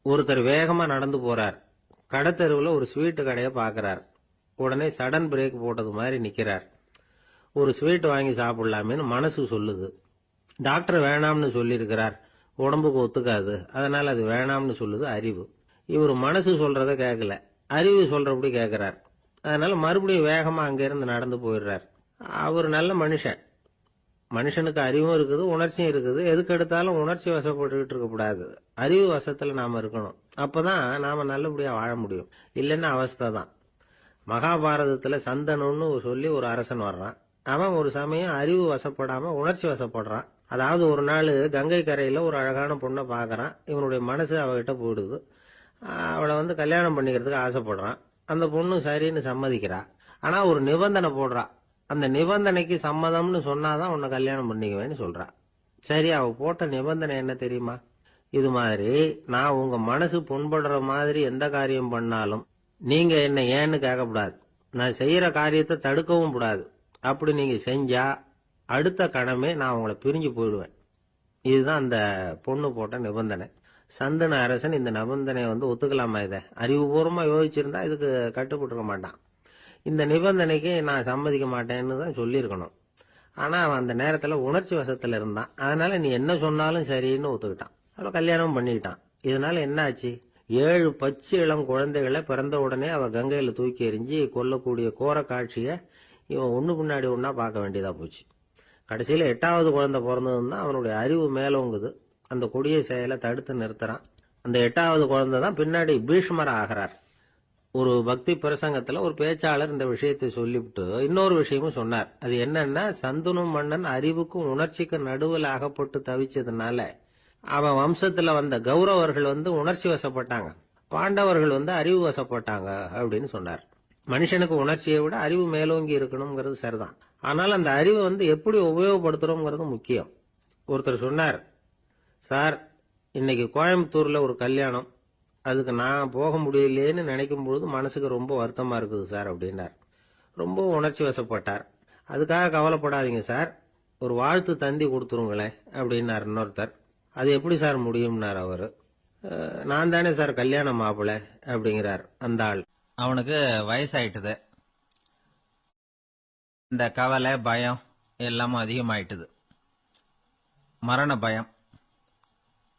ஒருத்தர் வேகமா நடந்து போறார். கடத்தெருவுல ஒரு ஸ்வீட்டு கடையை பார்க்கறார். உடனே சடன் பிரேக் போட்டது மாதிரி நிக்கிறார். ஒரு ஸ்வீட் வாங்கி சாப்பிடலாமேன்னு மனசு சொல்லுது. டாக்டர் வேணாம்னு சொல்லியிருக்கிறார், உடம்புக்கு ஒத்துக்காது, அதனால அது வேணாம்னு சொல்லுது அறிவு. இவர் மனசு சொல்றத கேட்கல, அறிவு சொல்றபடி கேட்கிறார். அதனால மறுபடியும் வேகமா அங்கிருந்து நடந்து போயிடுறார். அவர் நல்ல மனுஷன். மனுஷனுக்கு அறிவும் இருக்குது, உணர்ச்சியும் இருக்குது. எதுக்கு எடுத்தாலும் உணர்ச்சி வசப்பட்டுக்கிட்டு இருக்கக்கூடாது. அறிவு வசத்துல நாம இருக்கணும். அப்பதான் நாம நல்லபடியா வாழ முடியும். இல்லைன்னா அவஸ்தை தான். மகாபாரதத்துல சந்தனுன்னு சொல்லி ஒரு அரசன் வர்றான். அவன் ஒரு சமயம் அறிவு வசப்படாம உணர்ச்சி வசப்படுறான். அதாவது ஒரு நாள் கங்கை கரையில ஒரு அழகான பொண்ணை பார்க்கறான். இவனுடைய மனசு அவகிட்ட போயிடுது. அவளை கல்யாணம் பண்ணிக்கிறதுக்கு ஆசைப்படுறான். அந்த பொண்ணு சரின்னு சம்மதிக்கிறா. ஆனா ஒரு நிபந்தனை போடுறா. அந்த நிபந்தனைக்கு சம்மதம்னு சொன்னாதான் உன்னை கல்யாணம் பண்ணிக்குவேன்னு சொல்றா. சரி, அவ போட்ட நிபந்தனை என்ன தெரியுமா? இது மாதிரி நான் உங்க மனசு புண்படுற மாதிரி எந்த காரியம் பண்ணாலும் நீங்க என்ன ஏன்னு கேட்கக்கூடாது. நான் செய்யற காரியத்தை தடுக்கவும் கூடாது. அப்படி நீங்க செஞ்சா அடுத்த கணமே நான் உங்களை பிரிஞ்சு போயிடுவேன். இதுதான் அந்த பொண்ணு போட்ட நிபந்தனை. சந்தன அரசன் இந்த நிபந்தனையை ஒத்துக்கலாமா? இதை அறிவுபூர்வமா யோசிச்சிருந்தா இதுக்கு கட்டுப்பட்டுக்க மாட்டான். இந்த நிபந்தனைக்கு நான் சம்மதிக்க மாட்டேன்னு தான் சொல்லியிருக்கணும். ஆனா அவன் அந்த நேரத்துல உணர்ச்சி வசத்துல இருந்தான். அதனால நீ என்ன சொன்னாலும் சரின்னு ஒத்துக்கிட்டான். அவன் கல்யாணம் பண்ணிக்கிட்டான். இதனால என்ன ஆச்சு? 7 பச்சை இளம் குழந்தைகளை பிறந்த உடனே அவ கங்கையில தூக்கி எறிஞ்சு கொல்லக்கூடிய கோர காட்சிய இவன் ஒண்ணு பின்னாடி ஒன்னா பார்க்க வேண்டியதா போச்சு. கடைசியில 8வது குழந்தை பிறந்ததுன்னா அவனுடைய அறிவு மேலோங்குது. அந்த கொடிய செயலை தடுத்து நிறுத்துறான். அந்த 8வது குழந்தை தான் பின்னாடி பீஷ்மர் ஆகிறார். ஒரு பக்தி பிரசங்கத்துல ஒரு பேச்சாளர் இந்த விஷயத்தை சொல்லிவிட்டு இன்னொரு விஷயமும் சொன்னார். அது என்னன்னா, சந்தனு மன்னன் அறிவுக்கும் உணர்ச்சிக்கும் நடுவில் அகப்பட்டு தவிச்சதுனால அவன் வம்சத்துல வந்த கௌரவர்கள் உணர்ச்சி வசப்பட்டாங்க, பாண்டவர்கள் அறிவு வசப்பட்டாங்க அப்படின்னு சொன்னார். மனுஷனுக்கு உணர்ச்சியை விட அறிவு மேலோங்கி இருக்கணுங்கிறது சரிதான். ஆனால் அந்த அறிவை எப்படி உபயோகப்படுத்துறோம்ங்கிறது முக்கியம். ஒருத்தர் சொன்னார், சார் இன்னைக்கு கோயம்புத்தூர்ல ஒரு கல்யாணம், அதுக்கு நான் போக முடியலேன்னு நினைக்கும் பொழுது மனசுக்கு ரொம்ப வருத்தமா இருக்குது சார் அப்படின்னார். ரொம்ப உணர்ச்சி வசப்பட்டார். அதுக்காக கவலைப்படாதீங்க சார், ஒரு வாழ்த்து தந்தி கொடுத்துருங்களேன் அப்படின்னார் இன்னொருத்தர். அது எப்படி சார் முடியும்னார் அவரு. நான் தானே சார் கல்யாண மாப்பிள்ளை அப்படிங்கிறார் அந்த ஆள். அவனுக்கு வயசாயிட்டுது. இந்த கவலை பயம் எல்லாமும் அதிகமாயிட்டுது. மரண பயம்,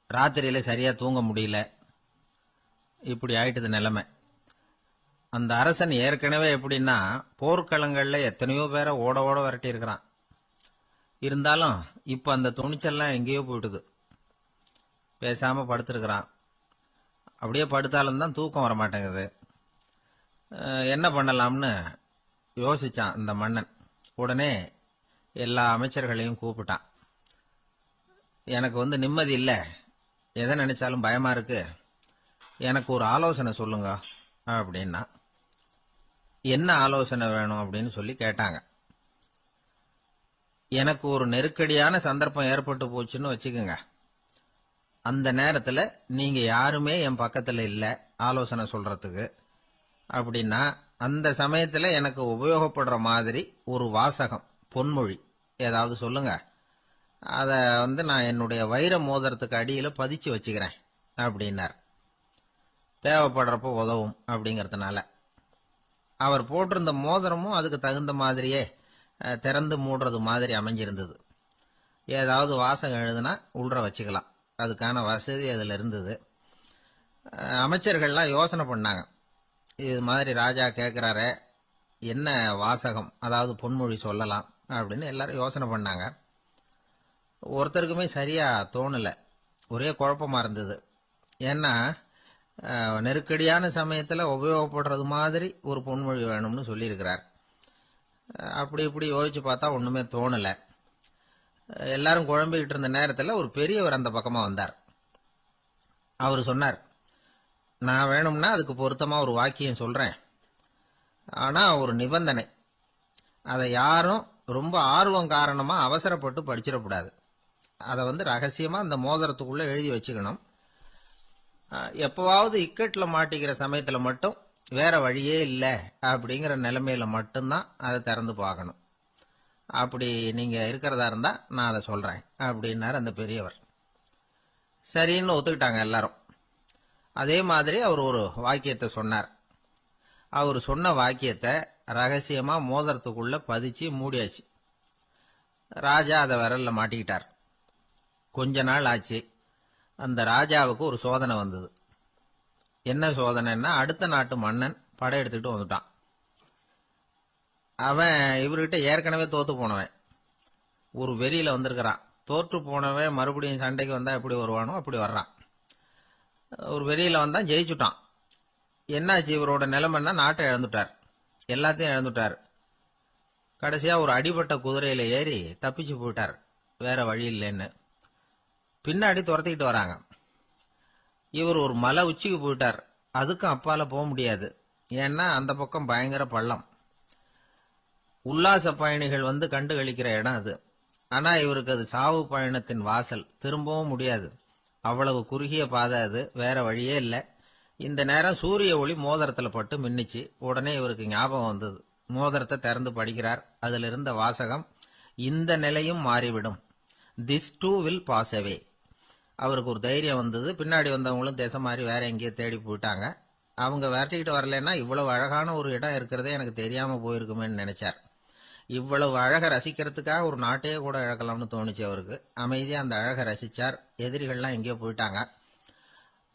ராத்திரியில சரியா தூங்க முடியல, இப்படி ஆயிட்டுது நிலைமை. அந்த அரசன் ஏற்கனவே எப்படின்னா போர்க்களங்கள்ல எத்தனையோ பேரை ஓட ஓட விரட்டி இருக்கிறான். இருந்தாலும் இப்ப அந்த துணிச்சல்லாம் எங்கேயோ போயிட்டுது. பேசாம படுத்திருக்கிறான். அப்படியே படுத்தாலும் தான் தூக்கம் வரமாட்டேங்குது. என்ன பண்ணலாம்னு யோசிச்சான் இந்த மன்னன். உடனே எல்லா அமைச்சர்களையும் கூப்பிட்டான். எனக்கு நிம்மதி இல்லை, எதை நினைச்சாலும் பயமா இருக்கு, எனக்கு ஒரு ஆலோசனை சொல்லுங்க அப்படின்னா. என்ன ஆலோசனை வேணும் அப்படின்னு சொல்லி கேட்டாங்க. எனக்கு ஒரு நெருக்கடியான சந்தர்ப்பம் ஏற்பட்டு போச்சுன்னு வச்சுக்கோங்க. அந்த நேரத்துல நீங்க யாருமே என் பக்கத்துல இல்ல ஆலோசனை சொல்றதுக்கு அப்படின்னா, அந்த சமயத்துல எனக்கு உபயோகப்படுற மாதிரி ஒரு வாசகம், பொன்மொழி ஏதாவது சொல்லுங்க. அத நான் என்னுடைய வைர மோதிரத்துக்கு அடியில பதிச்சு வச்சுக்கிறேன் அப்படின்னார். தேவைப்படுறப்ப உதவும் அப்படிங்கறதுனால. அவர் போட்டிருந்த மோதிரமும் அதுக்கு தகுந்த மாதிரியே திறந்து மூடுறது மாதிரி அமைஞ்சிருந்தது. ஏதாவது வாசகம் எழுதுனா உள்ற வச்சுக்கலாம், அதுக்கான வசதி அதுல இருந்தது. அமைச்சர்கள்லாம் யோசனை பண்ணாங்க, இது மாதிரி ராஜா கேட்கிறாரே என்ன வாசகம், அதாவது பொன்மொழி சொல்லலாம் அப்படின்னு எல்லாரும் யோசனை பண்ணாங்க. ஒருத்தருக்குமே சரியா தோணல, ஒரே குழப்பமா இருந்தது. ஏன்னா நெருக்கடியான சமயத்துல உபயோகப்படுறது மாதிரி ஒரு பொன்மொழி வேணும்னு சொல்லியிருக்கிறார். அப்படி இப்படி யோசிச்சு பார்த்தா ஒண்ணுமே தோணல. எல்லாரும் குழம்பிக்கிட்டு இருந்த நேரத்துல ஒரு பெரியவர் அந்த பக்கமா வந்தார். அவர் சொன்னார், நான் வேணும்னா அதுக்கு பொருத்தமா ஒரு வாக்கியம் சொல்றேன், ஆனா ஒரு நிபந்தனை. அதை யாரும் ரொம்ப ஆர்வம் காரணமா அவசரப்பட்டு படிச்சிடக்கூடாது. அதை ரகசியமா அந்த மோதிரத்துக்குள்ள எழுதி வச்சுக்கணும். எப்பவாவது இக்கட்ல மாட்டிக்கிற சமயத்துல மட்டும், வேற வழியே இல்லை அப்படிங்கிற நிலைமையில மட்டும்தான் அதை திறந்து பார்க்கணும். அப்படி நீங்க இருக்கிறதா இருந்தா நான் அதை சொல்றேன் அப்படின்னாரு அந்த பெரியவர். சரின்னு ஒத்துக்கிட்டாங்க எல்லாரும். அதே மாதிரி அவர் ஒரு வாக்கியத்தை சொன்னார். அவர் சொன்ன வாக்கியத்தை ரகசியமா மோதிரத்துக்குள்ள பதிச்சு மூடியாச்சு. ராஜா அதை விரல்ல மாட்டிக்கிட்டார். கொஞ்ச நாள் ஆச்சு. அந்த ராஜாவுக்கு ஒரு சோதனை வந்தது. என்ன சோதனைன்னா, அடுத்த நாட்டு மன்னன் படையெடுத்துட்டு வந்துட்டான். அவன் இவர்கிட்ட ஏற்கனவே தோத்து போனவன், ஒரு வெறியில வந்திருக்கிறான். தோற்று போனவன் மறுபடியும் சண்டைக்கு வந்தா எப்படி வருவானோ அப்படி வர்றான். ஒரு வெறியில வந்தான், ஜெயிச்சுட்டான். என்னாச்சு இவரோட நிலைமைன்னா, நாட்டை இழந்துட்டார், எல்லாத்தையும் இழந்துட்டார். கடைசியா ஒரு அடிபட்ட குதிரையில ஏறி தப்பிச்சு போயிட்டார், வேற வழி இல்லைன்னு. பின்னாடி துரத்திக்கிட்டு வராங்க. இவர் ஒரு மலை உச்சிக்கு போயிட்டார். அதுக்கும் அப்பால போக முடியாது, ஏன்னா அந்த பக்கம் பயங்கர பள்ளம். உல்லாச பயணிகள் வந்து கண்டு கழிக்கிற இடம் அது. ஆனா இவருக்கு அது சாவு பயணத்தின் வாசல், திரும்பவும் முடியாது. அவ்வளவு குறுகிய பாதை அது, வேற வழியே இல்லை. இந்த நேரம் சூரிய ஒளி மோதிரத்துல பட்டு மின்னிச்சு. உடனே இவருக்கு ஞாபகம் வந்தது. மோதிரத்தை திறந்து படிக்கிறார். அதுல இருந்த வாசகம், இந்த நிலையும் மாறிவிடும், this too will pass away. அவருக்கு ஒரு தைரியம் வந்தது. பின்னாடி வந்தவங்களும் திசை மாறி வேற எங்கேயோ தேடி போயிட்டாங்க. அவங்க விரட்டிக்கிட்டு வரலன்னா இவ்வளவு அழகான ஒரு இடம் இருக்கிறதே எனக்கு தெரியாம போயிருக்குமேன்னு நினைச்சார். இவ்வளவு அழகை ரசிக்கிறதுக்காக ஒரு நாட்டையே கூட இழக்கலாம்னு தோணுச்சு அவருக்கு. அமைதியா அந்த அழகை ரசிச்சார். எதிரிகள்லாம் எங்கேயோ போயிட்டாங்க.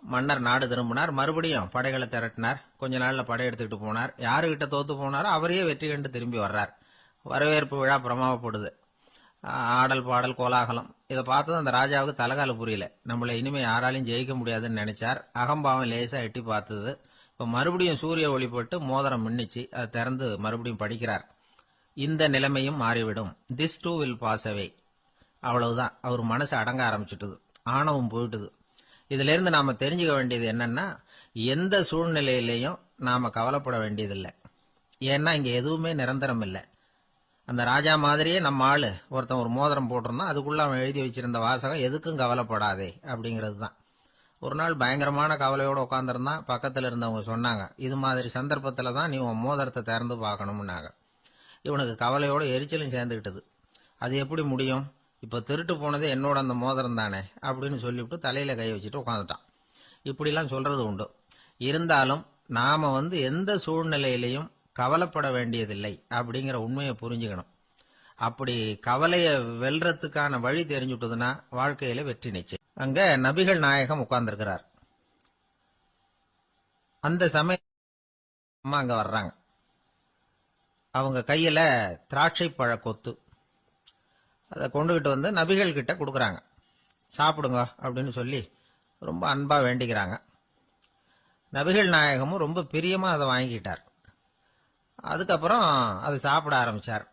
மன்னர் நாடு திரும்பினார். மறுபடியும் படைகளை திரட்டினார். கொஞ்ச நாள்ல படை எடுத்துக்கிட்டு போனார். யாருகிட்ட தோத்து போனாரோ அவரையே வெற்றி கண்டு திரும்பி வர்றார். வரவேற்பு விழா பிரமாவப்படுது. ஆடல் பாடல் கோலாகலம். இதை பார்த்தது அந்த ராஜாவுக்கு தலைகால புரியல. நம்மளை இனிமே யாராலையும் ஜெயிக்க முடியாதுன்னு நினைச்சார். அகம்பாவம் லேசா எட்டி பார்த்தது. இப்ப மறுபடியும் சூரிய ஒளிப்பட்டு மோதிரம் மின்னிச்சு. அதை திறந்து மறுபடியும் படிக்கிறார். இந்த நிலைமையும் மாறிவிடும், this too will pass away. அவ்வளவுதான். அவர் மனசு அடங்க ஆரம்பிச்சுட்டுது, ஆணவம் போயிட்டுது. இதுல இருந்து நாம தெரிஞ்சுக்க வேண்டியது என்னன்னா, எந்த சூழ்நிலையிலையும் நாம கவலைப்பட வேண்டியதில்லை. ஏன்னா இங்க எதுவுமே நிரந்தரம் இல்லை. அந்த ராஜா மாதிரியே நம்ம ஆளு ஒருத்தன் ஒரு மோதிரம் போட்டிருந்தான். அதுக்குள்ள அவன் எழுதி வச்சிருந்த வாசகம், எதுக்கும் கவலைப்படாதே அப்படிங்கிறது தான். ஒரு நாள் பயங்கரமான கவலையோட உட்காந்துருந்தான். பக்கத்துல இருந்தவங்க சொன்னாங்க, இது மாதிரி சந்தர்ப்பத்துல தான் நீ உன் மோதிரத்தை திறந்து பார்க்கணும்னாங்க. இவனுக்கு கவலையோட எரிச்சலும் சேர்ந்துக்கிட்டது. அது எப்படி முடியும், இப்ப திருட்டு போனது என்னோட அந்த மோதிரம் தானே அப்படின்னு சொல்லிவிட்டு தலையில கை வச்சுட்டு உட்காந்துட்டான். இப்படிலாம் சொல்றது உண்டு. இருந்தாலும் நாம எந்த சூழ்நிலையிலையும் கவலைப்பட வேண்டியதில்லை அப்படிங்கிற உண்மையை புரிஞ்சுக்கணும். அப்படி கவலைய வெல்றதுக்கான வழி தெரிஞ்சுட்டதுன்னா வாழ்க்கையில வெற்றி நிச்சயம். அங்க நபிகள் நாயகம் உட்கார்ந்திருக்கிறார். அந்த சமயம் அம்மா அங்க வர்றாங்க. அவங்க கையில திராட்சை பழ கொத்து, அதை கொண்டுகிட்டு நபிகள் கிட்ட கொடுக்குறாங்க. சாப்பிடுங்க அப்படின்னு சொல்லி ரொம்ப அன்பா வேண்டிக்கிறாங்க. நபிகள் நாயகமும் ரொம்ப பிரியமா அதை வாங்கிக்கிட்டார். அதுக்கப்புறம் அதை சாப்பிட ஆரம்பிச்சார்.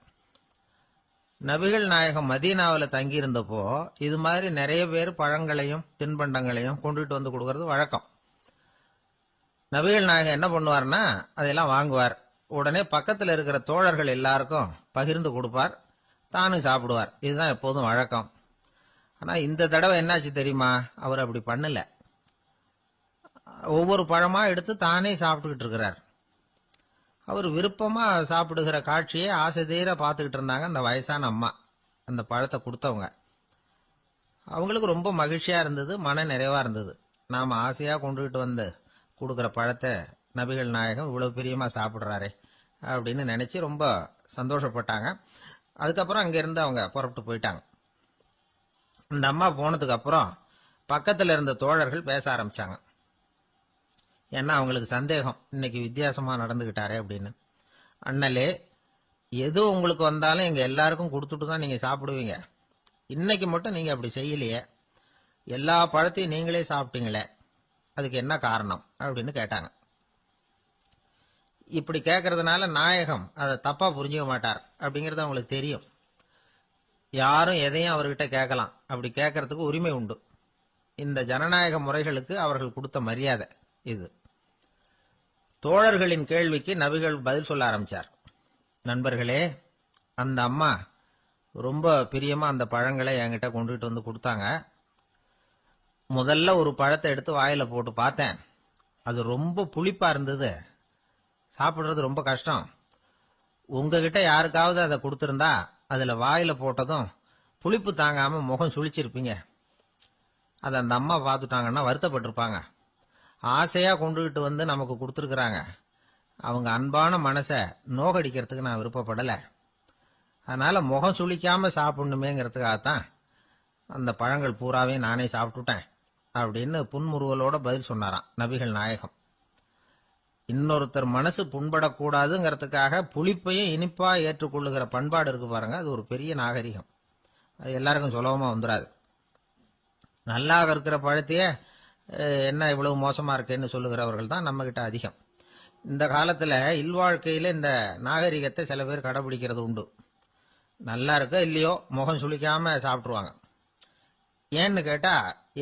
நபிகள் நாயகம் மதீனாவில் தங்கியிருந்தப்போ இது மாதிரி நிறைய பேர் பழங்களையும் தின்பண்டங்களையும் கொண்டுகிட்டு வந்து கொடுக்கறது வழக்கம். நபிகள் நாயகம் என்ன பண்ணுவார்னா, அதெல்லாம் வாங்குவார். உடனே பக்கத்தில் இருக்கிற தோழர்கள் எல்லாருக்கும் பகிர்ந்து கொடுப்பார், தானும் சாப்பிடுவார். இதுதான் எப்போதும் வழக்கம். ஆனா இந்த தடவை என்னாச்சு தெரியுமா, அவர் அப்படி பண்ணல. ஒவ்வொரு பழமா எடுத்து தானே சாப்பிட்டுக்கிட்டு இருக்கிறார். அவர் விருப்பமா சாப்பிடுகிற காட்சியை ஆசை தீர பார்த்துக்கிட்டு இருந்தாங்க அந்த வயசான அம்மா, அந்த பழத்தை கொடுத்தவங்க. அவங்களுக்கு ரொம்ப மகிழ்ச்சியா இருந்தது, மன நிறைவா இருந்தது. நாம ஆசையா கொண்டுகிட்டு வந்து கொடுக்குற பழத்தை நபிகள் நாயகம் இவ்வளவு பிரியமா சாப்பிடுறாரே அப்படின்னு நினைச்சு ரொம்ப சந்தோஷப்பட்டாங்க. அதுக்கப்புறம் அங்கிருந்து அவங்க புறப்பட்டு போயிட்டாங்க. இந்த அம்மா போனதுக்கு அப்புறம் பக்கத்துல இருந்த தோழர்கள் பேச ஆரம்பிச்சாங்க. ஏன்னா அவங்களுக்கு சந்தேகம், இன்னைக்கு வித்தியாசமா நடந்துகிட்டாரே அப்படின்னு. அண்ணலே, எது உங்களுக்கு வந்தாலும் எங்க எல்லாருக்கும் கொடுத்துட்டு தான் நீங்க சாப்பிடுவீங்க. இன்னைக்கு மட்டும் நீங்க அப்படி செய்யலையே, எல்லா பழத்தையும் நீங்களே சாப்பிட்டீங்களே, அதுக்கு என்ன காரணம் அப்படின்னு கேட்டாங்க. இப்படி கேட்கறதுனால நாயகம் அதை தப்பா புரிஞ்சுக்க மாட்டார் அப்படிங்கறது அவங்களுக்கு தெரியும். யாரும் எதையும் அவர்கிட்ட கேட்கலாம், அப்படி கேட்கறதுக்கு உரிமை உண்டு. இந்த ஜனநாயக முறைகளுக்கு அவர்கள் கொடுத்த மரியாதை இது. தோழர்களின் கேள்விக்கு நபிகள் பதில் சொல்ல ஆரம்பிச்சார். நண்பர்களே, அந்த அம்மா ரொம்ப பிரியமா அந்த பழங்களை என்கிட்ட கொண்டுகிட்டு வந்து கொடுத்தாங்க. முதல்ல ஒரு பழத்தை எடுத்து வாயில போட்டு பார்த்தேன். அது ரொம்ப புளிப்பா இருந்தது, சாப்பிடுறது ரொம்ப கஷ்டம். உங்ககிட்ட யாருக்காவது அதை கொடுத்திருந்தா அதுல வாயில போட்டதும் புளிப்பு தாங்காம முகம் சுழிச்சிருப்பீங்க. அதை அந்த அம்மா பார்த்துட்டாங்கன்னா வருத்தப்பட்டிருப்பாங்க. ஆசையா கொண்டுகிட்டு வந்து நமக்கு கொடுத்துருக்குறாங்க. அவங்க அன்பான மனசை நோகடிக்கிறதுக்கு நான் விருப்பப்படல. அதனால முகம் சுளிக்காம சாப்பிடணுமேங்கிறதுக்காகத்தான் அந்த பழங்கள் பூராவே நானே சாப்பிட்டுட்டேன் அப்படின்னு புன்முறுவலோட பதில் சொன்னாராம் நபிகள் நாயகம். இன்னொருத்தர் மனசு புண்படக்கூடாதுங்கிறதுக்காக புளிப்பையும் இனிப்பா ஏற்றுக்கொள்ளுகிற பண்பாடு இருக்கு பாருங்க, அது ஒரு பெரிய நாகரிகம். அது எல்லாருக்கும் சுலபமா வந்துடாது. நல்லா இருக்கிற பழத்தையே என்ன இவ்வளவு மோசமா இருக்கேன்னு சொல்லுகிறவர்கள் தான் நம்ம கிட்ட அதிகம். இந்த காலத்துல இல்வாழ்க்கையில இந்த நாகரிகத்தை சில பேர் கடைபிடிக்கிறது உண்டு. நல்லா இருக்க இல்லையோ முகம் சுளிக்காம சாப்பிட்டுருவாங்க. ஏன்னு கேட்டா,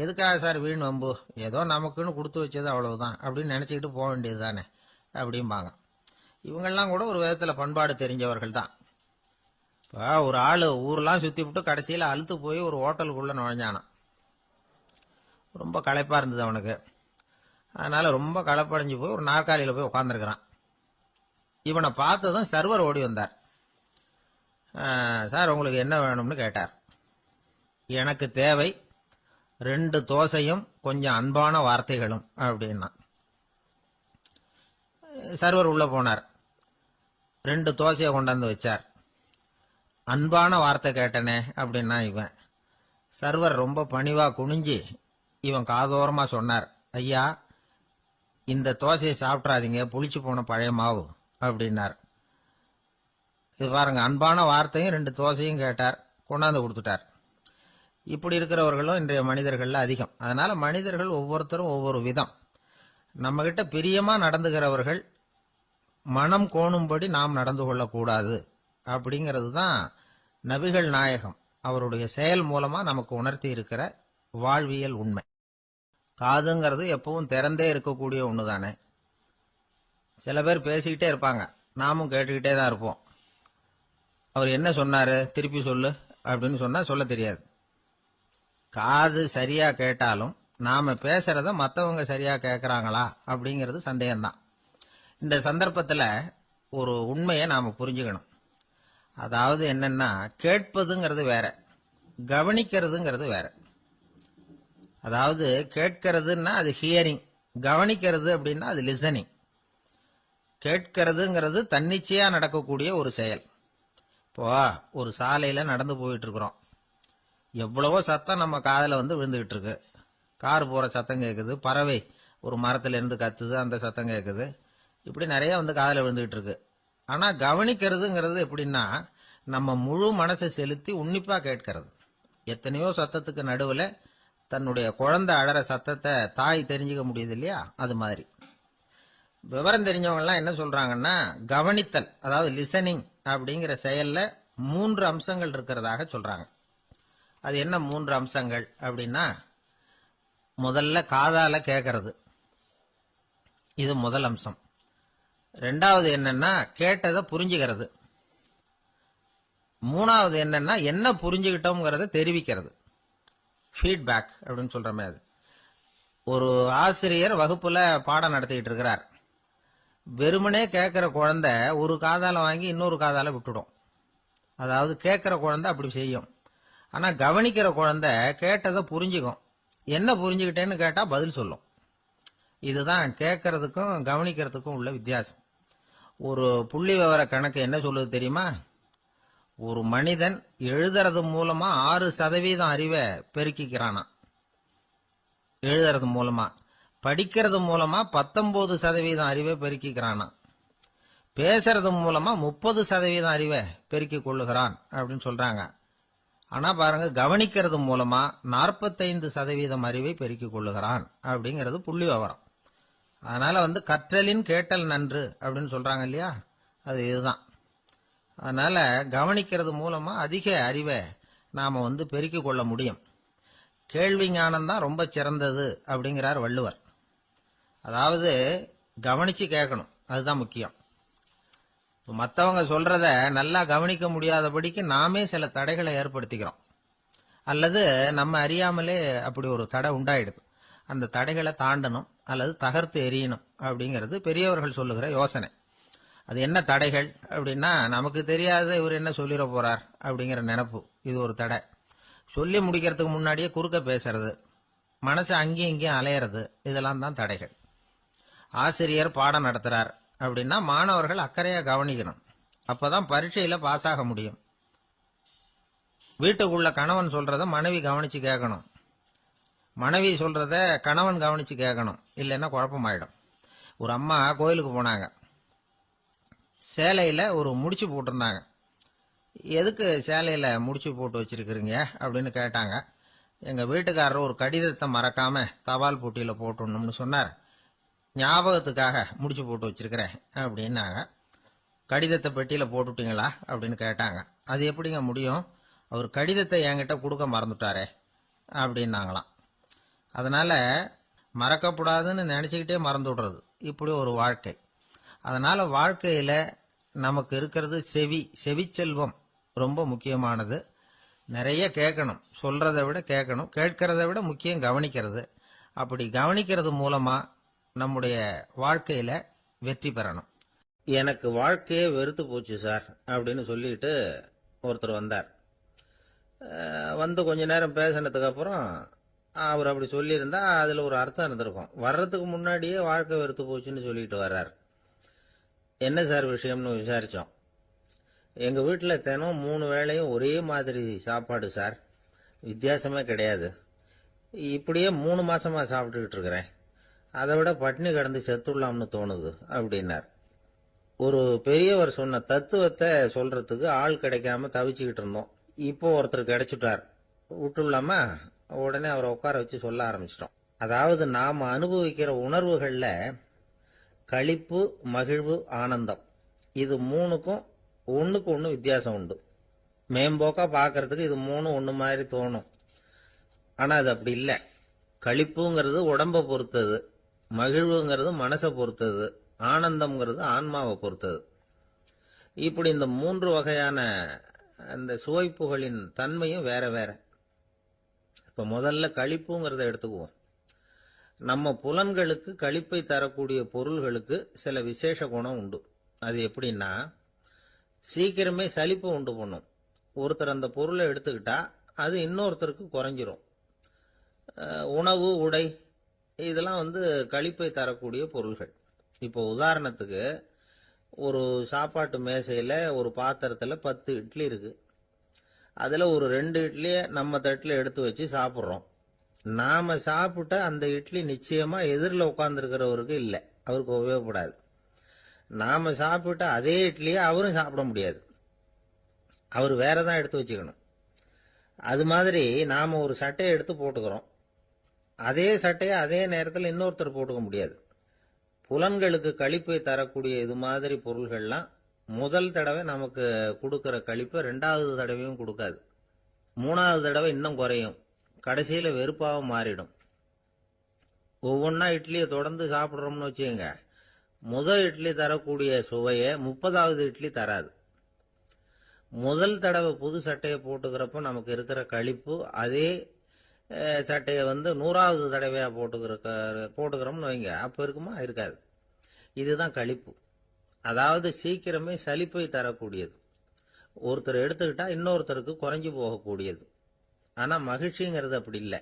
எதுக்காக சார் வீண் வம்பு, ஏதோ நமக்குன்னு கொடுத்து வச்சது அவ்வளவுதான் அப்படின்னு நினைச்சுக்கிட்டு போக வேண்டியது தானே அப்படிம்பாங்க. இவங்கெல்லாம் கூட ஒரு விதத்துல பண்பாடு தெரிஞ்சவர்கள் தான். இப்போ ஒரு ஆளு ஊரெல்லாம் சுத்தி விட்டு கடைசியில அழுத்து போய் ஒரு ஹோட்டலுக்குள்ள நுழைஞ்சானான். ரொம்ப களைப்பா இருந்தது அவனுக்கு. அதனால ரொம்ப களைப்படைஞ்சு போய் ஒரு நாற்காலியில போய் உட்காந்துருக்கிறான். இவனை பார்த்ததும் சர்வர் ஓடி வந்தார். சார் உங்களுக்கு என்ன வேணும்னு கேட்டார். எனக்கு தேவை 2 தோசையும் கொஞ்சம் அன்பான வார்த்தைகளும் அப்படின்னா. சர்வர் உள்ள போனார். 2 தோசையை கொண்டாந்து வச்சார். அன்பான வார்த்தை கேட்டனே அப்படின்னா இவன். சர்வர் ரொம்ப பணிவா குனிஞ்சு இவன் காதோரமா சொன்னார், ஐயா இந்த தோசையை சாப்பிட்றாதீங்க, புளிச்சு போன பழைய மாவு அப்படின்னார். இது பாருங்க, அன்பான வார்த்தையும் 2 தோசையும் கேட்டார், கொண்டாந்து கொடுத்துட்டார். இப்படி இருக்கிறவர்களும் இன்றைய மனிதர்கள்ல அதிகம். அதனால மனிதர்கள் ஒவ்வொருத்தரும் ஒவ்வொரு விதம். நம்ம கிட்ட பிரியமா நடந்துகிறவர்கள் மனம் கோணும்படி நாம் நடந்து கொள்ளக்கூடாது அப்படிங்கிறது தான் நபிகள் நாயகம் அவருடைய செயல் மூலமா நமக்கு உணர்த்தி இருக்கிற வாழ்வியல் உண்மை. காதுங்கிறது எப்பவும் திறந்தே இருக்கக்கூடிய ஒண்ணுதானே. சில பேர் பேசிக்கிட்டே இருப்பாங்க, நாமும் கேட்டுக்கிட்டே தான் இருப்போம். அவர் என்ன சொன்னாரு திருப்பி சொல்லு அப்படின்னு சொன்னா சொல்ல தெரியாது. காது சரியா கேட்டாலும் நாம பேசுறத மற்றவங்க சரியா கேட்கறாங்களா அப்படிங்கிறது சந்தேகம்தான். இந்த சந்தர்ப்பத்துல ஒரு உண்மையை நாம புரிஞ்சுக்கணும். அதாவது என்னன்னா, கேட்பதுங்கிறது வேற, கவனிக்கிறதுங்கிறது வேற. அதாவது கேட்கறதுன்னா அது ஹியரிங், கவனிக்கிறது அப்படின்னா அது லிசனிங். கேட்கறதுங்கிறது தன்னிச்சையா நடக்கக்கூடிய ஒரு செயல். இப்போ ஒரு சாலையில நடந்து போயிட்டு இருக்கிறோம். எவ்வளவோ சத்தம் நம்ம காதுல வந்து விழுந்துகிட்டு இருக்கு. கார் போற சத்தம் கேட்குது, பறவை ஒரு மரத்துல இருந்து கத்துது, அந்த சத்தம் கேட்குது. இப்படி நிறைய வந்து காதுல விழுந்துகிட்டு இருக்கு. ஆனா கவனிக்கிறதுங்கிறது எப்படின்னா, நம்ம முழு மனசை செலுத்தி உன்னிப்பா கேட்கறது. எத்தனையோ சத்தத்துக்கு நடுவுல தன்னுடைய குழந்தை அழற சத்தத்தை தாய் தெரிஞ்சுக்க முடியுது இல்லையா, அது மாதிரி. விவரம் தெரிஞ்சவங்க எல்லாம் என்ன சொல்றாங்கன்னா, கவனித்தல் அதாவது லிசனிங் அப்படிங்கிற செயல்ல 3 அம்சங்கள் இருக்கிறதாக சொல்றாங்க. அது என்ன 3 அம்சங்கள் அப்படின்னா, முதல்ல காதால கேட்கறது, இது முதல் அம்சம். 2வது என்னன்னா கேட்டதை புரிஞ்சுக்கிறது. 3வது என்னன்னா என்ன புரிஞ்சுக்கிட்டோம்ங்கிறத தெரிவிக்கிறது, ஃபீட்பேக் அப்படின்னு சொல்றமே. அது ஒரு ஆசிரியர் வகுப்புல பாடம் நடத்திக்கிட்டு இருக்கிறார். வெறுமனே கேட்கிற குழந்தை ஒரு காதால வாங்கி இன்னொரு காதால விட்டுடும். அதாவது கேட்கிற குழந்தை அப்படி செய்யும். ஆனா கவனிக்கிற குழந்தை கேட்டதை புரிஞ்சுக்கும். என்ன புரிஞ்சுக்கிட்டேன்னு கேட்டா பதில் சொல்லும். இதுதான் கேட்கறதுக்கும் கவனிக்கிறதுக்கும் உள்ள வித்தியாசம். ஒரு புள்ளி விவர கணக்கு என்ன சொல்லுது தெரியுமா? ஒரு மனிதன் எழுதுறது மூலமா 6% அறிவை பெருக்கிக்கிறானா, எழுதுறது மூலமா. படிக்கிறது மூலமா 19% அறிவை பெருக்கிக்கிறானா. பேசுறது மூலமா 30% அறிவை பெருக்கிக் கொள்ளுகிறான் அப்படின்னு சொல்றாங்க. ஆனா பாருங்க, கவனிக்கிறது மூலமா 45% அறிவை பெருக்கிக் கொள்ளுகிறான் அப்படிங்கிறது புள்ளி விவரம். அதனால வந்து கற்றலின் கேட்டல் நன்று அப்படின்னு சொல்றாங்க இல்லையா, அது இதுதான். அதனால கவனிக்கிறது மூலமா அதிக அறிவை நாம வந்து பெருக்கிக் கொள்ள முடியும். கேள்வி ஞானம் தான் ரொம்ப சிறந்தது அப்படிங்கிறார் வள்ளுவர். அதாவது கவனிச்சு கேட்கணும், அதுதான் முக்கியம். மற்றவங்க சொல்றத நல்லா கவனிக்க முடியாதபடிக்கு நாமே சில தடைகளை ஏற்படுத்திக்கிறோம், அல்லது நம்ம அறியாமலே அப்படி ஒரு தடை உண்டாயிடுது. அந்த தடைகளை தாண்டணும் அல்லது தகர்த்து எறியணும் அப்படிங்கிறது பெரியவர்கள் சொல்லுகிற யோசனை. அது என்ன தடைகள் அப்படின்னா, நமக்கு தெரியாத இவர் என்ன சொல்லிட போறார் அப்படிங்கிற நினைப்பு, இது ஒரு தடை. சொல்லி முடிக்கிறதுக்கு முன்னாடியே குறுக்க பேசுறது, மனசு அங்கேயும் இங்கேயும் அலையிறது, இதெல்லாம் தான் தடைகள். ஆசிரியர் பாடம் நடத்துறார் அப்படின்னா மாணவர்கள் அக்கறையா கவனிக்கணும். அப்பதான் பரீட்சையில பாஸ் ஆக முடியும். வீட்டுக்குள்ள கணவன் சொல்றத மனைவி கவனிச்சு கேட்கணும். மனைவி சொல்றத கணவன் கவனிச்சு கேட்கணும். இல்லைன்னா குழப்பமாயிடும். ஒரு அம்மா கோயிலுக்கு போனாங்க. சேலையில ஒரு முடிச்சு போட்டிருந்தாங்க. எதுக்கு சேலையில முடிச்சு போட்டு வச்சிருக்கிறீங்க அப்படின்னு கேட்டாங்க. எங்க வீட்டுக்காரர் ஒரு கடிதத்தை மறக்காம தபால் போட்டியில போட்டுடணும்னு சொன்னார். ஞாபகத்துக்காக முடிச்சு போட்டு வச்சிருக்கிறேன் அப்படின்னாங்க. கடிதத்தை பெட்டியில போட்டுட்டீங்களா அப்படின்னு கேட்டாங்க. அது எப்படிங்க முடியும், அவர் கடிதத்தை என்கிட்ட கொடுக்க மறந்துட்டாரே அப்படின்னாங்களாம். அதனால மறக்கப்படாதுன்னு நினைச்சுக்கிட்டே மறந்து விடுறது இப்படி ஒரு வாழ்க்கை. அதனால வாழ்க்கையில நமக்கு இருக்கிறது செவிச்செல்வம் ரொம்ப முக்கியமானது. நிறைய கேட்கணும், சொல்றதை விட கேட்கணும், கேட்கறத விட முக்கியம் கவனிக்கிறது. அப்படி கவனிக்கிறது மூலமா நம்முடைய வாழ்க்கையில வெற்றி பெறணும். எனக்கு வாழ்க்கையே வெறுத்து போச்சு சார் அப்படின்னு சொல்லிட்டு ஒருத்தர் வந்தார். வந்து கொஞ்ச நேரம் பேசினதுக்கு அப்புறம் அவர் அப்படி சொல்லியிருந்தா அதுல ஒரு அர்த்தம் இருந்திருக்கும். வர்றதுக்கு முன்னாடியே வாழ்க்கை வெறுத்து போச்சுன்னு சொல்லிட்டு வர்றார். என்ன சார் விஷயம்னு விசாரிச்சோம். எங்க வீட்டில் தினம் 3 வேளையும் ஒரே மாதிரி சாப்பாடு சார், வித்தியாசமே கிடையாது. இப்படியே 3 மாசமா சாப்பிட்டுக்கிட்டு இருக்கிறேன். அதை விட பட்டினி கிடந்து செத்துடலாம்னு தோணுது அப்படின்னார். ஒரு பெரியவர் சொன்ன தத்துவத்தை சொல்றதுக்கு ஆள் கிடைக்காம தவிச்சுக்கிட்டு இருந்தோம். இப்போ ஒருத்தர் கிடைச்சிட்டார், விட்டுலாமா? உடனே அவரை உட்கார வச்சு சொல்ல ஆரம்பிச்சிட்டோம். அதாவது நாம அனுபவிக்கிற உணர்வுகள்ல களிப்பு, மகிழ்வு, ஆனந்தம் இது 3க்கும் ஒண்ணுக்கு ஒண்ணு வித்தியாசம் உண்டு. மேம்போக்கா பாக்கிறதுக்கு இது 3 ஒண்ணு மாதிரி தோணும். ஆனா அது அப்படி இல்லை. களிப்புங்கிறது உடம்ப பொறுத்தது, மகிழ்வுங்கிறது மனசை பொறுத்தது, ஆனந்தம்ங்கிறது ஆன்மாவை பொறுத்தது. இப்படி இந்த 3 வகையான அந்த சுவைப்புகளின் தன்மையும் வேற வேற. இப்ப முதல்ல களிப்புங்கிறத எடுத்துக்குவோம். நம்ம புலன்களுக்கு களிப்பை தரக்கூடிய பொருள்களுக்கு சில விசேஷ குணம் உண்டு. அது எப்படின்னா, சீக்கிரமே சலிப்பு உண்டு பண்ணும். ஒருத்தர் அந்த பொருளை எடுத்துக்கிட்டா அது இன்னொருத்தருக்கு குறைஞ்சிரும். உணவு, உடை இதெல்லாம் களிப்பை தரக்கூடிய பொருள்கள். இப்போ உதாரணத்துக்கு, ஒரு சாப்பாட்டு மேசையில ஒரு பாத்திரத்துல 10 இட்லி இருக்கு. அதுல ஒரு 2 இட்லியை நம்ம தட்டுல எடுத்து வச்சு சாப்பிட்றோம். நாம சாப்பிட்ட அந்த இட்லி நிச்சயமா எதிரில் உட்கார்ந்துருக்கிறவருக்கு இல்லை, அவருக்கு உபயோகப்படாது. நாம சாப்பிட்ட அதே இட்லியை அவரும் சாப்பிட முடியாது, அவர் வேறதான் எடுத்து வச்சுக்கணும். அது மாதிரி நாம ஒரு சட்டையை எடுத்து போட்டுக்கிறோம், அதே சட்டையை அதே நேரத்தில் இன்னொருத்தர் போட்டுக்க முடியாது. புலன்களுக்கு களிப்பை தரக்கூடிய இது மாதிரி பொருள்கள்லாம் முதல் தடவை நமக்கு கொடுக்கிற களிப்பை 2வது தடவையும் கொடுக்காது. 3வது தடவை இன்னும் குறையும், கடைசியில வெறுப்பாகவும் மாறிடும். ஒவ்வொன்னா இட்லியை தொடர்ந்து சாப்பிட்றோம்னு வச்சுக்கோங்க, முதல் இட்லி தரக்கூடிய சுவையை 30வது இட்லி தராது. முதல் தடவை புது சட்டையை போட்டுக்கிறப்ப நமக்கு இருக்கிற களிப்பு அதே சட்டையை 100வது தடவையா போட்டுக்கிறோம்னு வைங்க, அப்ப இருக்குமா? இருக்காது. இதுதான் களிப்பு. அதாவது சீக்கிரமே சலிப்பை தரக்கூடியது. ஒருத்தர் எடுத்துக்கிட்டா இன்னொருத்தருக்கு குறைஞ்சு போகக்கூடியது. ஆனா மகிழ்ச்சிங்கிறது அப்படி இல்லை.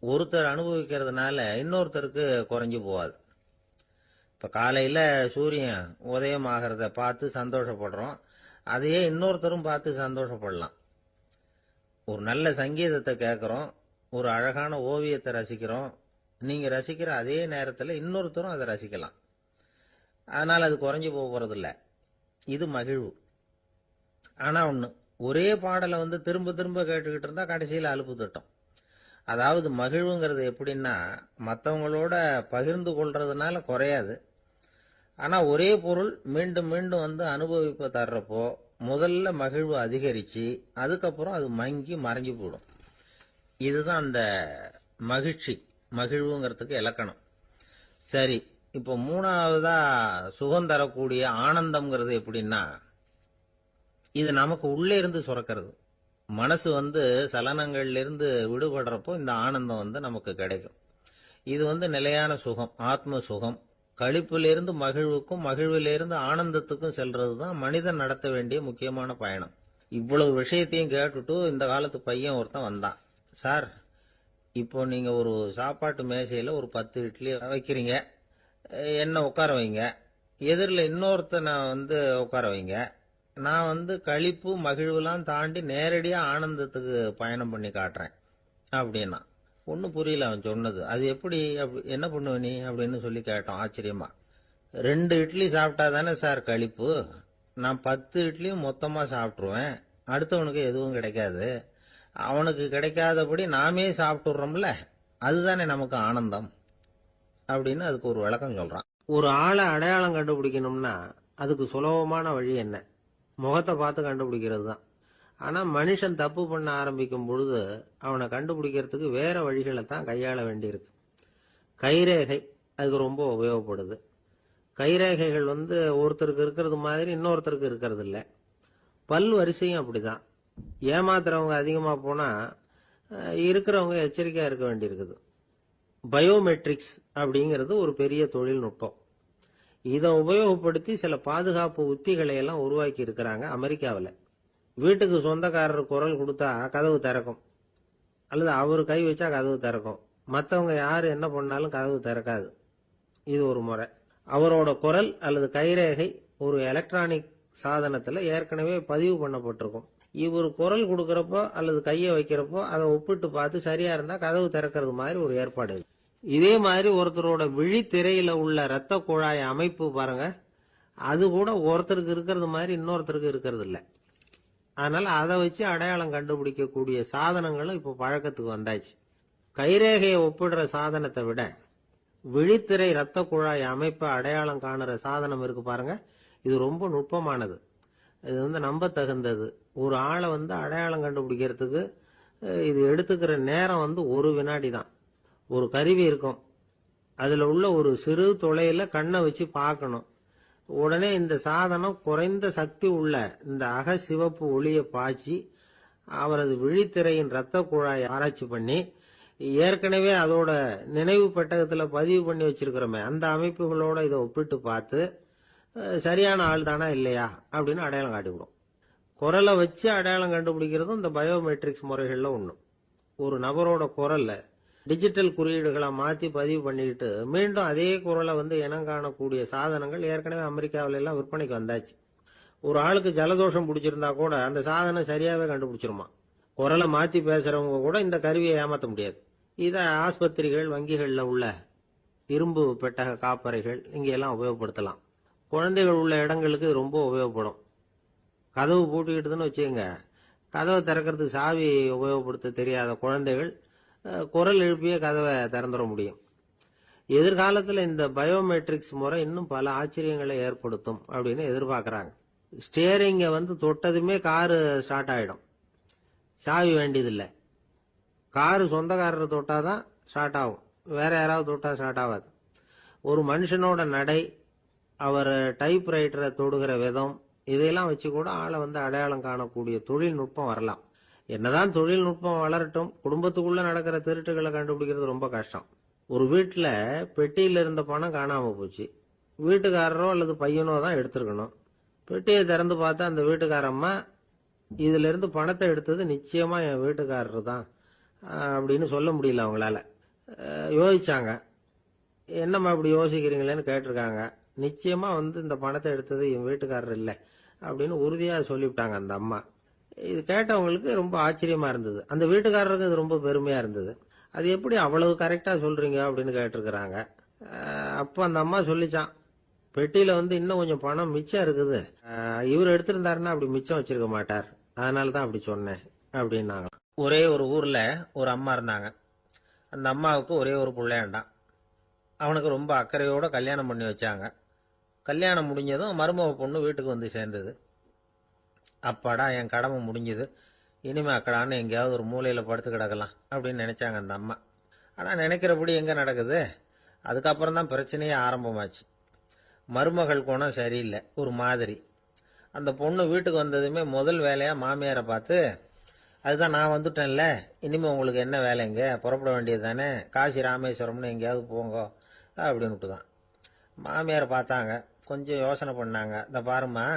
ஒருத்தர் அனுபவிக்கிறதுனால இன்னொருத்தருக்கு குறைஞ்சு போகாது. இப்ப காலையில சூரியன் உதயம் ஆகிறத பார்த்து சந்தோஷப்படுறோம், அதையே இன்னொருத்தரும் பார்த்து சந்தோஷப்படலாம். ஒரு நல்ல சங்கீதத்தை கேட்கிறோம், ஒரு அழகான ஓவியத்தை ரசிக்கிறோம், நீங்க ரசிக்கிற அதே நேரத்தில் இன்னொருத்தரும் அதை ரசிக்கலாம். அதனால அது குறைஞ்சு போறதில்ல. இது மகிழ்வு. ஆனா ஒண்ணு, ஒரே பாடலை திரும்ப திரும்ப கேட்டுக்கிட்டு இருந்தா கடைசியில் அலுப்பு தட்டும். அதாவது மகிழ்வுங்கிறது எப்படின்னா, மற்றவங்களோட பகிர்ந்து கொள்றதுனால குறையாது. ஆனா ஒரே பொருள் மீண்டும் மீண்டும் அனுபவிப்ப தர்றப்போ முதல்ல மகிழ்வு அதிகரிச்சு அதுக்கப்புறம் அது மங்கி மறைஞ்சு போயிடும். இதுதான் அந்த மகிழ்வுங்கிறதுக்கு இலக்கணம். சரி, இப்போ 3வதா சுகம் தரக்கூடிய ஆனந்தம்ங்கிறது எப்படின்னா, இது நமக்கு உள்ளே இருந்து சுரக்கிறது. மனசு சலனங்கள்ல இருந்து விடுபடுறப்போ இந்த ஆனந்தம் நமக்கு கிடைக்கும். இது நிலையான சுகம், ஆத்ம சுகம். களிப்பிலிருந்து மகிழ்வுக்கும், மகிழ்விலிருந்து ஆனந்தத்துக்கும் செல்றதுதான் மனிதன் நடத்த வேண்டிய முக்கியமான பயணம். இவ்வளவு விஷயத்தையும் கேட்டுட்டு இந்த காலத்து பையன் ஒருத்தன் வந்தான். சார், இப்போ நீங்க ஒரு சாப்பாட்டு மேசையில ஒரு 10 இட்லி வைக்கிறீங்க, என்ன உட்கார வைங்க, எதிரில் இன்னொருத்தனை உட்கார வைங்க. நான் களிப்பு மகிழ்வுலாம் தாண்டி நேரடியா ஆனந்தத்துக்கு பயணம் பண்ணி காட்டுறேன் அப்படின்னா. ஒன்றும் புரியல அவன் சொன்னது. அது எப்படி, என்ன பண்ணுவ நீ அப்படின்னு சொல்லி கேட்டோம் ஆச்சரியமா. 2 இட்லி சாப்பிட்டா தானே சார் களிப்பு, நான் 10 இட்லியும் மொத்தமா சாப்பிட்டுருவேன், அடுத்தவனுக்கு எதுவும் கிடைக்காது, அவனுக்கு கிடைக்காதபடி நாமே சாப்பிட்டுறோம்ல, அதுதானே நமக்கு ஆனந்தம் அப்படின்னு அதுக்கு ஒரு விளக்கம் சொல்றான். ஒரு ஆளை அடையாளம் கண்டுபிடிக்கணும்னா அதுக்கு சுலபமான வழி என்ன? முகத்தை பார்த்து கண்டுபிடிக்கிறது தான். ஆனா மனுஷன் தப்பு பண்ண ஆரம்பிக்கும் பொழுது அவனை கண்டுபிடிக்கிறதுக்கு வேற வழிகளை தான் கையாள வேண்டியிருக்கு. கைரேகை அதுக்கு ரொம்ப உபயோகப்படுது. கைரேகைகள் ஒருத்தருக்கு இருக்கிறது மாதிரி இன்னொருத்தருக்கு இருக்கிறது இல்லை. பல் வரிசையும் அப்படிதான். ஏமாத்துறவங்க அதிகமா போனா இருக்கிறவங்க எச்சரிக்கையா இருக்க வேண்டியிருக்குது. பயோமெட்ரிக்ஸ் அப்படிங்கிறது ஒரு பெரிய தொழில்நுட்பம். இதை உபயோகப்படுத்தி சில பாதுகாப்பு உத்திகளை எல்லாம் உருவாக்கி இருக்கிறாங்க அமெரிக்காவில். வீட்டுக்கு சொந்தக்காரர் குரல் கொடுத்தா கதவு திறக்கும், அல்லது அவர் கை வச்சா கதவு திறக்கும். மற்றவங்க யாரு என்ன பண்ணாலும் கதவு திறக்காது. இது ஒரு முறை. அவரோட குரல் அல்லது கைரேகை ஒரு எலக்ட்ரானிக் சாதனத்துல ஏற்கனவே பதிவு பண்ணப்பட்டிருக்கும். இவர் குரல் கொடுக்கறப்போ அல்லது கையை வைக்கிறப்போ அதை ஒப்பிட்டு பார்த்து சரியா இருந்தா கதவு திறக்கிறது மாதிரி ஒரு ஏற்பாடு. இதே மாதிரி ஒருத்தரோட விழித்திரையில உள்ள இரத்த குழாய் அமைப்பு பாருங்க, அது கூட ஒருத்தருக்கு இருக்கிறது மாதிரி இன்னொருத்தருக்கு இருக்கிறது இல்லை. அதனால அதை வச்சு அடையாளம் கண்டுபிடிக்கக்கூடிய சாதனங்களும் இப்போ பழக்கத்துக்கு வந்தாச்சு. கைரேகையை ஒப்பிடுற சாதனத்தை விட விழித்திரை இரத்த குழாய் அமைப்பை அடையாளம் காணுற சாதனம் இருக்கு பாருங்க, இது ரொம்ப நுட்பமானது. இது நம்ப தகுந்தது. ஒரு ஆளை அடையாளம் கண்டுபிடிக்கிறதுக்கு இது எடுத்துக்கிற நேரம் 1 வினாடி தான். ஒரு கருவி இருக்கும், அதுல உள்ள ஒரு சிறு துளையில கண்ணை வச்சு பார்க்கணும். உடனே இந்த சாதனம் குறைந்த சக்தி உள்ள இந்த அகசிவப்பு ஒளியை பாய்ச்சி அவரது விழித்திரையின் இரத்த குழாயை ஆராய்ச்சி பண்ணி ஏற்கனவே அதோட நினைவு பெட்டகத்துல பதிவு பண்ணி வச்சிருக்கிறோமே அந்த அமைப்புகளோட இதை ஒப்பிட்டு பார்த்து சரியான ஆள் தானா இல்லையா அப்படின்னு அடையாளம் காட்டிவிடும். குரலை வச்சு அடையாளம் கண்டுபிடிக்கிறதும் இந்த பயோமெட்ரிக்ஸ் முறைகள்ல ஒண்ணு. ஒரு நபரோட குரல்ல டிஜிட்டல் குறியீடுகளை மாத்தி பதிவு பண்ணிக்கிட்டு மீண்டும் அதே குரலை இனம் காணக்கூடிய சாதனங்கள் ஏற்கனவே அமெரிக்காவில எல்லாம் விற்பனைக்கு வந்தாச்சு. ஒரு ஆளுக்கு ஜலதோஷம் பிடிச்சிருந்தா கூட அந்த சாதனம் சரியாவே கண்டுபிடிச்சிருமா. குரலை மாத்தி பேசுறவங்க கூட இந்த கருவியை ஏமாத்த முடியாது. இதை ஆஸ்பத்திரிகள், வங்கிகள்ல உள்ள இரும்பு பெட்டக காப்பறைகள் இங்கெல்லாம் உபயோகப்படுத்தலாம். குழந்தைகள் உள்ள இடங்களுக்கு இது ரொம்ப உபயோகப்படும். கதவு பூட்டிக்கிட்டுதுன்னு வச்சுக்கோங்க, கதவை திறக்கிறதுக்கு சாவி உபயோகப்படுத்த தெரியாத குழந்தைகள் குரல் எழுப்பிய கதவை திறந்துட முடியும். எதிர்காலத்தில் இந்த பயோமெட்ரிக்ஸ் முறை இன்னும் பல ஆச்சரியங்களை ஏற்படுத்தும் அப்படின்னு எதிர்பார்க்கறாங்க. ஸ்டியரிங்கை தொட்டதுமே காரு ஸ்டார்ட் ஆயிடும், சாவி வேண்டியதில்லை. காரு சொந்தக்காரர் தொட்டாதான் ஸ்டார்ட் ஆகும், வேற யாராவது தொட்டா ஸ்டார்ட் ஆகாது. ஒரு மனுஷனோட நடை, அவர் டைப்ரைட்டரை தொடுகிற விதம், இதையெல்லாம் வச்சு கூட ஆளை அடையாளம் காணக்கூடிய தொழில்நுட்பம் வரலாம். என்னதான் தொழில்நுட்பம் வளரட்டும், குடும்பத்துக்குள்ள நடக்கிற திருட்டுகளை கண்டுபிடிக்கிறது ரொம்ப கஷ்டம். ஒரு வீட்டுல பெட்டியில இருந்த பணம் காணாம போச்சு, வீட்டுக்காரரோ அல்லது பையனோ தான் எடுத்திருக்கணும். பெட்டியை திறந்து பார்த்தா அந்த வீட்டுக்காரம்மா இதுல இருந்து பணத்தை எடுத்தது நிச்சயமா என் வீட்டுக்காரரு தான் அப்படின்னு சொல்ல முடியல அவங்களால. யோசிச்சாங்க. என்னம்மா இப்படி யோசிக்கிறீங்களேன்னு கேட்டிருக்காங்க. நிச்சயமா இந்த பணத்தை எடுத்தது என் வீட்டுக்காரர் இல்லை அப்படின்னு உறுதியா சொல்லிவிட்டாங்க அந்த அம்மா. இது கேட்டவங்களுக்கு ரொம்ப ஆச்சரியமா இருந்தது. அந்த வீட்டுக்காரருக்கு இது ரொம்ப பெருமையா இருந்தது. அது எப்படி அவ்வளவு கரெக்டா சொல்றீங்க அப்படின்னு கேட்டிருக்கிறாங்க. அப்போ அந்த அம்மா சொல்லிச்சான், பெட்டியில இன்னும் கொஞ்சம் பணம் மிச்சம் இருக்குது, இவர் எடுத்திருந்தாருன்னா அப்படி மிச்சம் வச்சிருக்க மாட்டார், அதனாலதான் அப்படி சொன்னேன் அப்படின்னாங்க. ஒரே ஒரு ஊர்ல ஒரு அம்மா இருந்தாங்க. அந்த அம்மாவுக்கு ஒரே ஒரு பிள்ளையாண்டான். அவனுக்கு ரொம்ப அக்கறையோட கல்யாணம் பண்ணி வச்சாங்க. கல்யாணம் முடிஞ்சதும் மருமக பொண்ணு வீட்டுக்கு சேர்ந்தது. அப்பாடா, என் கடமை முடிஞ்சது, இனிமே அக்கடான்னு எங்கேயாவது ஒரு மூலையில படுத்து கிடக்கலாம் அப்படின்னு நினைச்சாங்க அந்த அம்மா. ஆனா நினைக்கிறபடி எங்க நடக்குது? அதுக்கப்புறம் தான் பிரச்சனையே ஆரம்பமாச்சு. மருமகள் குணம் சரியில்லை, ஒரு மாதிரி. அந்த பொண்ணு வீட்டுக்கு வந்ததுமே முதல் வேலையா மாமியாரை பார்த்து, அதுதான் நான் வந்துட்டேன்ல, இனிமே உங்களுக்கு என்ன வேலைங்க, புறப்பட வேண்டியது தானே, காசி ராமேஸ்வரம்னு எங்கேயாவது போங்க அப்படின்னுட்டு தான். மாமியாரை பார்த்தாங்க, கொஞ்சம் யோசனை பண்ணாங்க. இந்த பாருமா,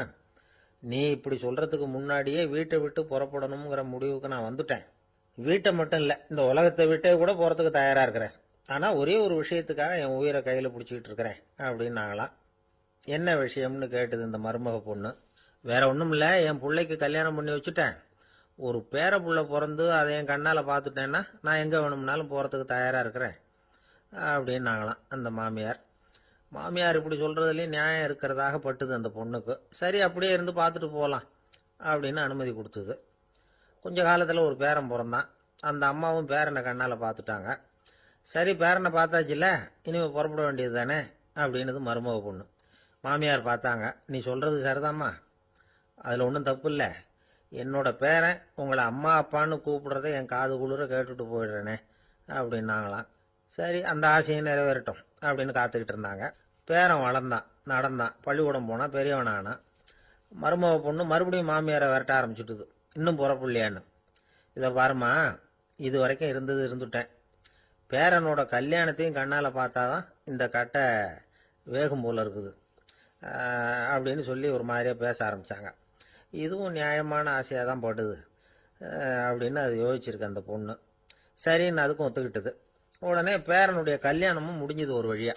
நீ இப்படி சொல்றதுக்கு முன்னாடியே வீட்டை விட்டு புறப்படணுங்கிற முடிவுக்கு நான் வந்துட்டேன். வீட்டை மட்டும் இல்லை, இந்த உலகத்தை விட்டே கூட போறதுக்கு தயாரா இருக்கிறேன். ஆனால் ஒரே ஒரு விஷயத்துக்காக என் உயிரை கையில் பிடிச்சிக்கிட்டு இருக்கிறேன் அப்படின்னாங்களாம். என்ன விஷயம்னு கேட்டது இந்த மருமக பொண்ணு. வேற ஒன்றும் இல்லை, என் பிள்ளைக்கு கல்யாணம் பண்ணி வச்சுட்டேன். ஒரு பேர புள்ள பிறந்து அதை என் கண்ணால் பார்த்துட்டேன்னா நான் எங்கே வேணும்னாலும் போகிறதுக்கு தயாராக இருக்கிறேன் அப்படின்னாங்களாம் அந்த மாமியார். மாமியார் இப்படி சொல்கிறதுலேயும் நியாயம் இருக்கிறதாக பட்டுது அந்த பொண்ணுக்கு. சரி, அப்படியே இருந்து பார்த்துட்டு போகலாம் அப்படின்னு அனுமதி கொடுத்தது. கொஞ்ச காலத்தில் ஒரு பேரன் பிறந்தான். அந்த அம்மாவும் பேரனை கண்ணால் பார்த்துட்டாங்க. சரி, பேரனை பார்த்தாச்சுல்ல, இனிமேல் புறப்பட வேண்டியது தானே அப்படின்னது மருமக பொண்ணு. மாமியார் பார்த்தாங்க. நீ சொல்கிறது சரிதாம்மா, அதில் ஒன்றும் தப்பு இல்லை. என்னோட பேரன் உங்களை அம்மா அப்பான்னு கூப்பிடுறத என் காது குளிர கேட்டுட்டு போயிடுறேனே அப்படின்னாங்களாம். சரி, அந்த ஆசையை நிறைவேறட்டும் அப்படின்னு காத்துக்கிட்டு இருந்தாங்க. பேரன் வளர்ந்தான், நடந்தான், பள்ளிக்கூடம் போனால் பெரியவனானா. மருமக பொண்ணு மறுபடியும் மாமியாரை விரட்ட ஆரம்பிச்சுட்டுது. இன்னும் புறப்புள்ளையான்னு. இதை பாருமா, இது வரைக்கும் இருந்துட்டேன். பேரனோட கல்யாணத்தையும் கண்ணால் பார்த்தாதான் இந்த கட்டை வேகும் போல இருக்குது அப்படின்னு சொல்லி ஒரு மாதிரியாக பேச ஆரம்பித்தாங்க. இதுவும் நியாயமான ஆசையாக தான் படுது அப்படின்னு அது யோசிச்சிருக்கு அந்த பொண்ணு. சரின்னு அதுக்கும் ஒத்துக்கிட்டது. உடனே பேரனுடைய கல்யாணமும் முடிஞ்சது ஒரு வழியா.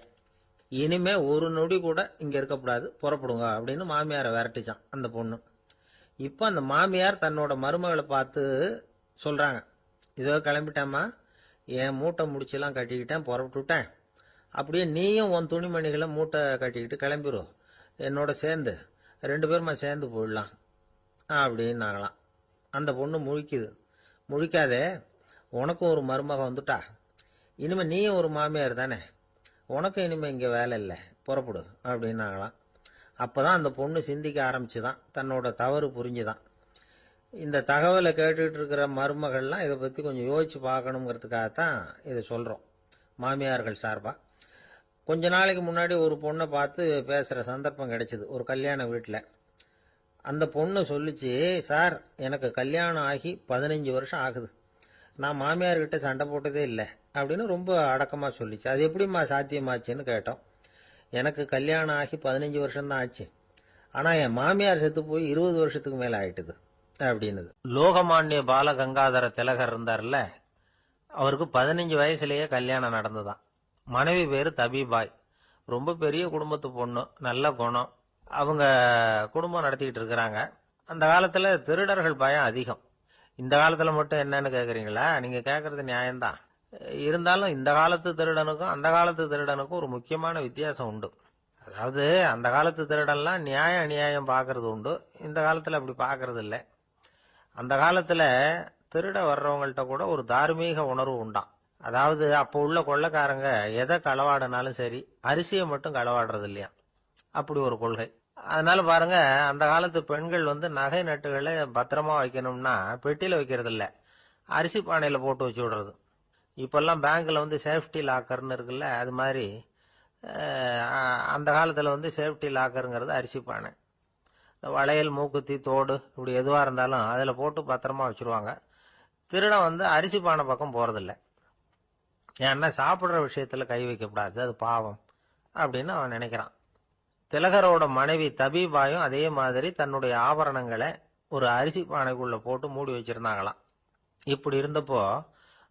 இனிமே ஒரு நொடி கூட இங்கே இருக்கக்கூடாது, புறப்படுங்க அப்படின்னு மாமியாரை விரட்டிச்சான் அந்த பொண்ணு. இப்போ அந்த மாமியார் தன்னோட மருமகளை பார்த்து சொல்கிறாங்க, இதோ கிளம்பிட்டேம்மா, என் மூட்டை முடிச்செல்லாம் கட்டிக்கிட்டேன், புறப்பட்டுவிட்டேன். அப்படியே நீயும் உன் துணிமணிகளை மூட்டை கட்டிக்கிட்டு கிளம்பிடும், என்னோட சேர்ந்து 2 பேருமா சேர்ந்து போயிடலாம் அப்படின்னாங்களாம். அந்த பொண்ணு முழிக்குது. முழிக்காதே, உனக்கும் ஒரு மருமக வந்துட்டா, இனிமேல் நீயும் ஒரு மாமியார் தானே, உனக்கும் இனிமேல் இங்கே வேலை இல்லை, புறப்படு அப்படின்னாங்களாம். அப்போ தான் அந்த பொண்ணு சிந்திக்க ஆரம்பிச்சுதான், தன்னோட தவறு புரிஞ்சுதான். இந்த தகவலை கேட்டுக்கிட்டு இருக்கிற மருமகள்லாம் இதை பற்றி கொஞ்சம் யோசிச்சு பார்க்கணுங்கிறதுக்காகத்தான் இதை சொல்கிறோம் மாமியார்கள் சார்பாக. கொஞ்ச நாளைக்கு முன்னாடி ஒரு பொண்ணை பார்த்து பேசுகிற சந்தர்ப்பம் கிடைச்சிது ஒரு கல்யாண வீட்டில். அந்த பொண்ணு சொல்லிச்சு, சார் எனக்கு கல்யாணம் ஆகி 15 வருஷம் ஆகுது, நான் மாமியார்கிட்ட சண்டை போட்டதே இல்லை அப்படின்னு ரொம்ப அடக்கமாக சொல்லிச்சு. அது எப்படிம்மா சாத்தியமாச்சுன்னு கேட்டோம். எனக்கு கல்யாணம் ஆகி 15 வருஷம்தான் ஆச்சு, ஆனால் என் மாமியார் செத்து போய் 20 வருஷத்துக்கு மேலே ஆயிட்டுது அப்படின்னுது. லோகமானிய பாலகங்காதர திலகர் இருந்தார்ல, அவருக்கு 15 வயசுலேயே கல்யாணம் நடந்துதான். மனைவி பேர் தபிபாய். ரொம்ப பெரிய குடும்பத்து பொண்ணு, நல்ல குணம். அவங்க குடும்பம் நடத்திக்கிட்டு இருக்கிறாங்க. அந்த காலத்தில் திருடர்கள் பயம் அதிகம். இந்த காலத்தில் மட்டும் என்னன்னு கேட்குறீங்களா? நீங்கள் கேட்குறது நியாயம்தான். இருந்தாலும் இந்த காலத்து திருடனுக்கும் அந்த காலத்து திருடனுக்கும் ஒரு முக்கியமான வித்தியாசம் உண்டு. அதாவது அந்த காலத்து திருடன்லாம் நியாயம் அநியாயம் பார்க்கறது உண்டு, இந்த காலத்தில் அப்படி பார்க்கறது இல்லை. அந்த காலத்தில் திருட வர்றவங்கள்ட்ட கூட ஒரு தார்மீக உணர்வு உண்டாம். அதாவது அப்போ உள்ள கொள்ளைக்காரங்க எதை களவாடினாலும் சரி, அரிசியை மட்டும் களவாடுறது இல்லையா, அப்படி ஒரு கொள்கை. அதனால பாருங்க, அந்த காலத்து பெண்கள் நகை நட்டுகளை பத்திரமா வைக்கணும்னா பெட்டியில வைக்கிறது இல்லை, அரிசி பானையில போட்டு வச்சு விடுறது. இப்பெல்லாம் பேங்க்ல சேஃப்டி லாக்கர்னு இருக்குல்ல, அது மாதிரி அந்த காலத்துல சேஃப்டி லாக்கருங்கிறது அரிசி பானை. வளையல், மூக்குத்தி, தோடு இப்படி எதுவாக இருந்தாலும் அதில் போட்டு பத்திரமா வச்சுருவாங்க. திருடன் அரிசி பானை பக்கம் போகிறதில்ல. ஏன்னா சாப்பிட்ற விஷயத்தில் கை வைக்கக்கூடாது, அது பாவம் அப்படின்னு அவன் நினைக்கிறான். திலகரோட மனைவி தபிபாயும் அதே மாதிரி தன்னுடைய ஆபரணங்களை ஒரு அரிசி பானைக்குள்ளே போட்டு மூடி வச்சுருந்தாங்களாம். இப்படி இருந்தப்போ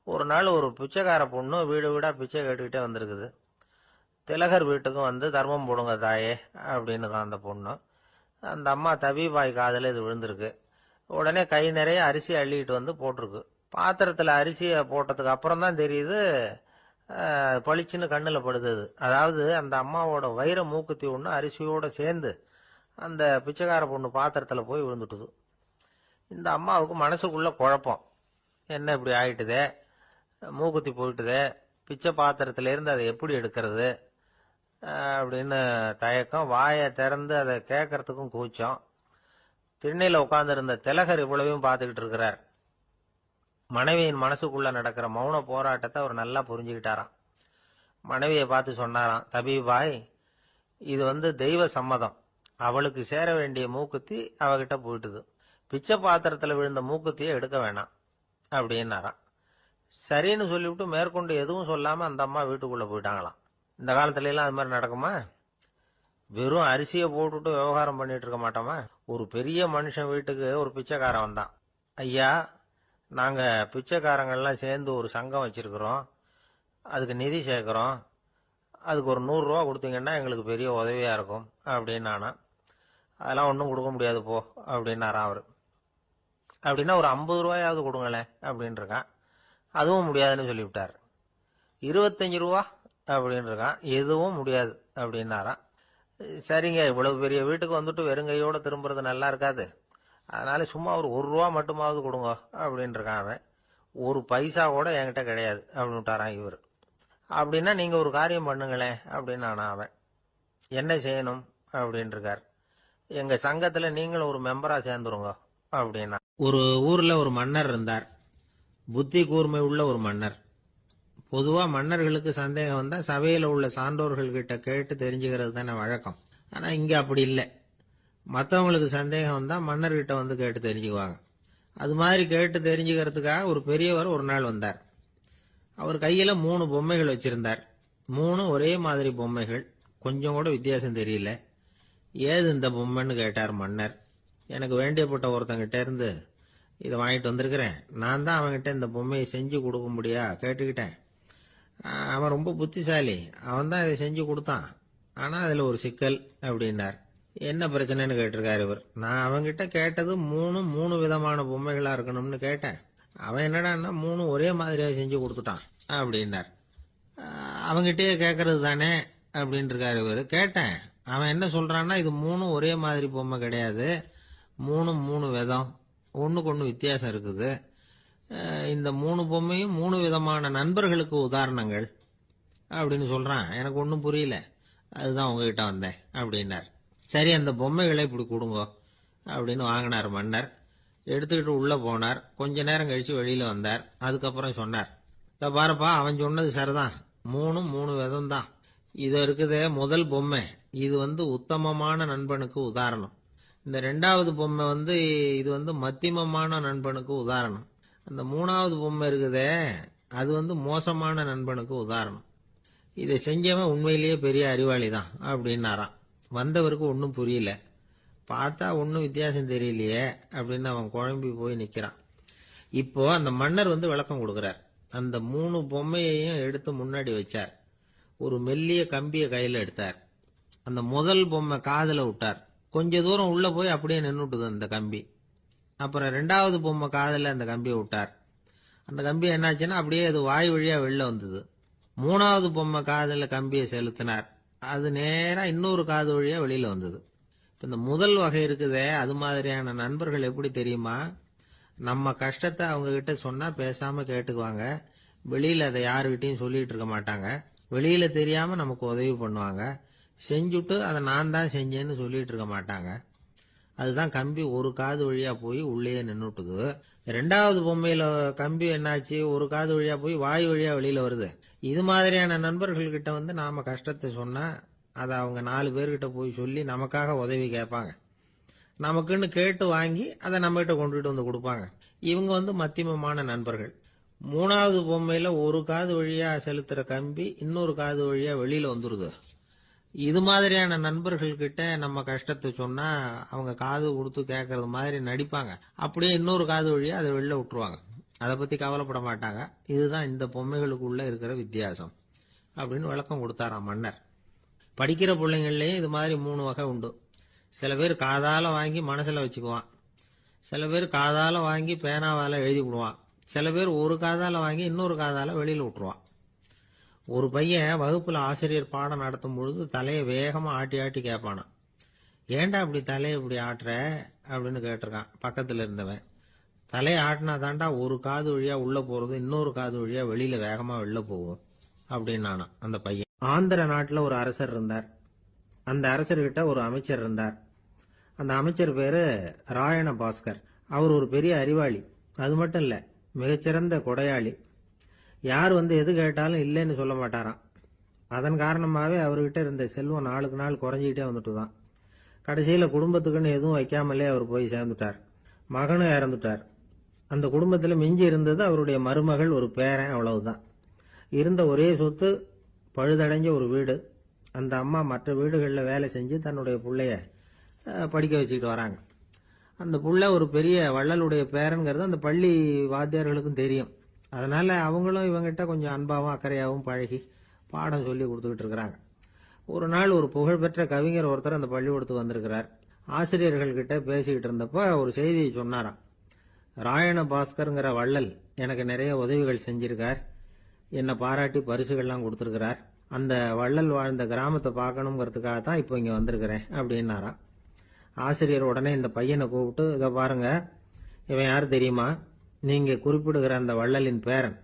ஒரு நாள் ஒரு பிச்சைக்கார பொண்ணு வீடு வீடாக பிச்சை கேட்டுக்கிட்டே வந்திருக்குது. திலகர் வீட்டுக்கும் தர்மம் போடுங்க தாயே அப்படின்னு தான் அந்த பொண்ணு. அந்த அம்மா தபிபாய் காதில் இது விழுந்திருக்கு. உடனே கை நிறைய அரிசி அள்ளிக்கிட்டு போட்டிருக்கு. பாத்திரத்தில் அரிசியை போட்டதுக்கு அப்புறம் தான் தெரியுது, பளிச்சுன்னு கண்ணில் படுது. அதாவது அந்த அம்மாவோட வைர மூக்குத்தி ஒன்று அரிசியோடு சேர்ந்து அந்த பிச்சைக்கார பொண்ணு பாத்திரத்தில் போய் விழுந்துட்டுது. இந்த அம்மாவுக்கு மனசுக்குள்ள குழப்பம், என்ன இப்படி ஆயிட்டுதே, மூக்குத்தி போயிட்டுதே, பிச்சை பாத்திரத்திலேருந்து அதை எப்படி எடுக்கிறது அப்படின்னு தயக்கம். வாயை திறந்து அதை கேட்கறதுக்கும் கூச்சம். திண்ணையில் உட்கார்ந்துருந்த திலகர் இவ்வளவையும் பார்த்துக்கிட்டு இருக்கிறார். மனைவியின் மனசுக்குள்ள நடக்கிற மௌன போராட்டத்தை அவர் நல்லா புரிஞ்சுக்கிட்டாராம். மனைவியை பார்த்து சொன்னாராம், தபிபாய், இது தெய்வ சம்மதம், அவளுக்கு சேர வேண்டிய மூக்குத்தி அவகிட்ட போயிட்டுது, பிச்சை பாத்திரத்தில் விழுந்த மூக்குத்தியை எடுக்க வேணாம் அப்படின்னாராம். சரின்னு சொல்லிவிட்டு மேற்கொண்டு எதுவும் சொல்லாம அந்த அம்மா வீட்டுக்குள்ள போயிட்டாங்களாம். இந்த காலத்துல எல்லாம் அது மாதிரி நடக்குமா? வெறும் அரிசியை போட்டுட்டு விவகாரம் பண்ணிட்டு இருக்க மாட்டோமா? ஒரு பெரிய மனுஷன் வீட்டுக்கு ஒரு பிச்சைக்காரன் வந்தான். ஐயா, நாங்க பிச்சைக்காரங்கள்லாம் சேர்ந்து ஒரு சங்கம் வச்சிருக்கிறோம், அதுக்கு நிதி சேர்க்குறோம், அதுக்கு ஒரு 100 ரூபா கொடுத்தீங்கன்னா எங்களுக்கு பெரிய உதவியாக இருக்கும் அப்படின்னானா. அதெல்லாம் ஒன்றும் கொடுக்க முடியாது போ அப்படின்னாராம் அவர். அப்படின்னா ஒரு 50 ரூபாயாவது கொடுங்களேன் அப்படின்னு இருக்கான். அதுவும் முடியாதுன்னு சொல்லிவிட்டார். 25 ரூபா அப்படின்னு இருக்கான். எதுவும் முடியாது அப்படின்னாராம். சரிங்க, இவ்வளவு பெரிய வீட்டுக்கு வந்துட்டு வெறுங்கையோட திரும்புறது நல்லா இருக்காது, அதனால சும்மா ஒரு 1 ரூபா மட்டுமாவது கொடுங்க அப்படின்னு இருக்கான் அவன். ஒரு பைசா கூட என்கிட்ட கிடையாது அப்படின்னு விட்டாரான் இவர். அப்படின்னா நீங்க ஒரு காரியம் பண்ணுங்களேன் அப்படின்னானா அவன். என்ன செய்யணும் அப்படின்னு இருக்கார். எங்க சங்கத்துல நீங்களும் ஒரு மெம்பரா சேர்ந்துருங்க அப்படின்னா. ஒரு ஊர்ல ஒரு மன்னர் இருந்தார். புத்தி கூர்மை உள்ள ஒரு மன்னர். பொதுவா மன்னர்களுக்கு சந்தேகம் வந்தா சபையில உள்ள சான்றோர்கள் கிட்ட கேட்டு தெரிஞ்சுக்கிறது தானே வழக்கம். ஆனா இங்க அப்படி இல்லை. மற்றவங்களுக்கு சந்தேகம் வந்தா மன்னர்கிட்ட வந்து கேட்டு தெரிஞ்சுக்குவாங்க. அது மாதிரி கேட்டு தெரிஞ்சுக்கிறதுக்காக ஒரு பெரியவர் ஒரு நாள் வந்தார். அவர் கையில 3 பொம்மைகள் வச்சிருந்தார். 3 ஒரே மாதிரி பொம்மைகள், கொஞ்சம் கூட வித்தியாசம் தெரியல. ஏது இந்த பொம்மைன்னு கேட்டார் மன்னர். எனக்கு வேண்டியப்பட்ட ஒருத்தங்கிட்ட இருந்து இதை வாங்கிட்டு வந்திருக்கிறேன். நான் தான் அவன்கிட்ட இந்த பொம்மையை செஞ்சு கொடுக்க முடியா கேட்டுக்கிட்டேன். அவன் ரொம்ப புத்திசாலி, அவன் தான் இதை செஞ்சு கொடுத்தான். ஆனா அதுல ஒரு சிக்கல் அப்படின்னார். என்ன பிரச்சனைன்னு கேட்டிருக்காரு இவர். நான் அவன்கிட்ட கேட்டது 3 விதமான பொம்மைகளா இருக்கணும்னு கேட்டேன். அவன் என்னடான்னா 3 ஒரே மாதிரியா செஞ்சு கொடுத்துட்டான் அப்படின்னார். அவங்கிட்டயே கேட்கறது தானே அப்படின்னு இருக்காரு இவர். கேட்டேன், அவன் என்ன சொல்றான்னா இது 3 ஒரே மாதிரி பொம்மை கிடையாது, 3 விதம், ஒண்ணுக்கு ஒண்ணு வித்தியாசம் இருக்குது. இந்த 3 பொம்மையும் 3 விதமான நண்பர்களுக்கு உதாரணங்கள் அப்படின்னு சொல்றான். எனக்கு ஒன்றும் புரியல, அதுதான் உங்ககிட்ட வந்தேன் அப்படின்னார். சரி, அந்த பொம்மைகளை இப்படி கொடுங்க அப்படின்னு வாங்கினார் மன்னர். எடுத்துக்கிட்டு உள்ள போனார். கொஞ்ச நேரம் கழிச்சு வெளியில வந்தார். அதுக்கப்புறம் சொன்னார், இத பாருப்பா, அவன் சொன்னது சரிதான், 3 விதம் தான். இது இருக்குதே முதல் பொம்மை, இது உத்தமமான நண்பனுக்கு உதாரணம். இந்த 2வது பொம்மை இது மத்தியமமான நண்பனுக்கு உதாரணம். அந்த 3வது பொம்மை இருக்குதே அது மோசமான நண்பனுக்கு உதாரணம். இதை செஞ்சவன் உண்மையிலேயே பெரிய அறிவாளி தான் அப்படின்னாராம். வந்தவருக்கு ஒன்றும் புரியல. பார்த்தா ஒன்றும் வித்தியாசம் தெரியலையே அப்படின்னு அவன் குழம்பி போய் நிக்கிறான். இப்போ அந்த மன்னர் விளக்கம் கொடுக்கிறார். அந்த 3 பொம்மையையும் எடுத்து முன்னாடி வச்சார். ஒரு மெல்லிய கம்பிய கையில எடுத்தார். அந்த முதல் பொம்மை காதுல விட்டார். கொஞ்ச தூரம் உள்ள போய் அப்படியே நின்னுட்டுது அந்த கம்பி. அப்புறம் 2வது பொம்மை காதுல அந்த கம்பியை விட்டார். அந்த கம்பி என்னாச்சுன்னா அப்படியே அது வாய் வழியா வெளில வந்தது. 3வது பொம்மை காதுல கம்பியை செலுத்தினார். அது நேரா இன்னொரு காது வழியா வெளியில வந்தது. இப்ப இந்த முதல் வகை இருக்குதே, அது மாதிரியான நண்பர்கள் எப்படி தெரியுமா? நம்ம கஷ்டத்தை அவங்க கிட்ட சொன்னா பேசாம கேட்டுக்குவாங்க. வெளியில அதை யாருகிட்டையும் சொல்லிட்டு இருக்க மாட்டாங்க. வெளியில தெரியாம நமக்கு உதவி பண்ணுவாங்க. செஞ்சுட்டு அதை நான் தான் செஞ்சேன்னு சொல்லிட்டு இருக்க மாட்டாங்க. அதுதான் கம்பி ஒரு காது வழியா போய் உள்ளே நின்னுட்டுது. 2வது பொம்மையில கம்பி என்னாச்சு, ஒரு காது வழியா போய் வாய் வழியா வெளியில வருது. இது மாதிரியான நண்பர்கள் கிட்ட நாம கஷ்டத்தை சொன்னா அதை அவங்க 4 பேர்கிட்ட போய் சொல்லி நமக்காக உதவி கேட்பாங்க. நமக்குன்னு கேட்டு வாங்கி அதை நம்ம கிட்ட கொண்டுட்டு வந்து கொடுப்பாங்க. இவங்க மத்தியமமான நண்பர்கள். 3வது பொம்மையில ஒரு காது வழியா செலுத்துற கம்பி இன்னொரு காது வழியா வெளியில வந்துருது. இது மாதிரியான நண்பர்கள் கிட்ட நம்ம கஷ்டத்தை சொன்னா அவங்க காது கொடுத்து கேட்கறது மாதிரி நடிப்பாங்க. அப்படியே இன்னொரு காது வழியா அதை வெளில விட்டுருவாங்க. அதை பத்தி கவலைப்பட மாட்டாங்க. இதுதான் இந்த பொம்மைகளுக்குள்ள இருக்கிற வித்தியாசம் அப்படின்னு விளக்கம் கொடுத்தாராம் மன்னர். படிக்கிற பிள்ளைங்கள்லயும் இது மாதிரி 3 வகை உண்டு. சில பேர் காதால வாங்கி மனசுல வச்சுக்குவான். சில பேர் காதால வாங்கி பேனாவால எழுதி விடுவான். சில பேர் ஒரு காதால வாங்கி இன்னொரு காதால வெளியில விட்டுருவான். ஒரு பையன் வகுப்புல ஆசிரியர் பாடம் நடத்தும் பொழுது தலையை வேகமா ஆட்டி ஆட்டி கேட்பானான். ஏன்டா இப்படி தலையை இப்படி ஆட்டுற அப்படின்னு கேட்டிருக்கான் பக்கத்துல இருந்தவன். தலையை ஆட்டினா தாண்டா ஒரு காது வழியா உள்ள போறது இன்னொரு காது வழியா வெளியில வேகமா வெளில போகும் அப்படின்னானா அந்த பையன். ஆந்திர நாட்டுல ஒரு அரசர் இருந்தார். அந்த அரசர்கிட்ட ஒரு அமைச்சர் இருந்தார். அந்த அமைச்சர் பேரு ராயண பாஸ்கர். அவர் ஒரு பெரிய அறிவாளி. அது மட்டும் இல்ல, மிகச்சிறந்த கொடையாளி. யார் எது கேட்டாலும் இல்லைன்னு சொல்ல மாட்டாராம். அதன் காரணமாவே அவர்கிட்ட இருந்த செல்வம் நாளுக்கு நாள் குறைஞ்சிக்கிட்டே வந்துட்டுதான். கடைசியில குடும்பத்துக்குன்னு எதுவும் வைக்காமலே அவர் போய் சேர்ந்துட்டார். மகனும் இறந்துட்டார். அந்த குடும்பத்துல மிஞ்சி இருந்தது அவருடைய மருமகள், ஒரு பேரன், அவ்வளவுதான். இருந்த ஒரே சொத்து பழுதடைஞ்ச ஒரு வீடு. அந்த அம்மா மற்ற வீடுகளில் வேலை செஞ்சு தன்னுடைய பிள்ளைய படிக்க வச்சுக்கிட்டு வராங்க. அந்த புள்ள ஒரு பெரிய வள்ளலுடைய பேரன்கிறது அந்த பள்ளி வாத்தியார்களுக்கும் தெரியும். அதனால அவங்களும் இவங்கிட்ட கொஞ்சம் அன்பாவும் அக்கறையாகவும் பழகி பாடம் சொல்லி கொடுத்துக்கிட்டு இருக்கிறாங்க. ஒரு நாள் ஒரு புகழ்பெற்ற கவிஞர் ஒருத்தர் அந்த பள்ளிக்கூடத்துக்கு வந்திருக்கிறார். ஆசிரியர்கள் கிட்ட பேசிக்கிட்டு இருந்தப்ப ஒரு செய்தியை சொன்னாராம். ராயண பாஸ்கர்ங்கிற வள்ளல் எனக்கு நிறைய உதவிகள் செஞ்சிருக்கார், என்னை பாராட்டி பரிசுகள்லாம் கொடுத்துருக்கிறார். அந்த வள்ளல் வாழ்ந்த கிராமத்தை பார்க்கணுங்கிறதுக்காக தான் இப்போ இங்கே வந்திருக்கிறேன் அப்படின்னாராம். ஆசிரியர் உடனே இந்த பையனை கூப்பிட்டு, இதை பாருங்க, இவன் யார் தெரியுமா, நீங்க குறிப்பிடுகிற அந்த வள்ளலின் பேரன்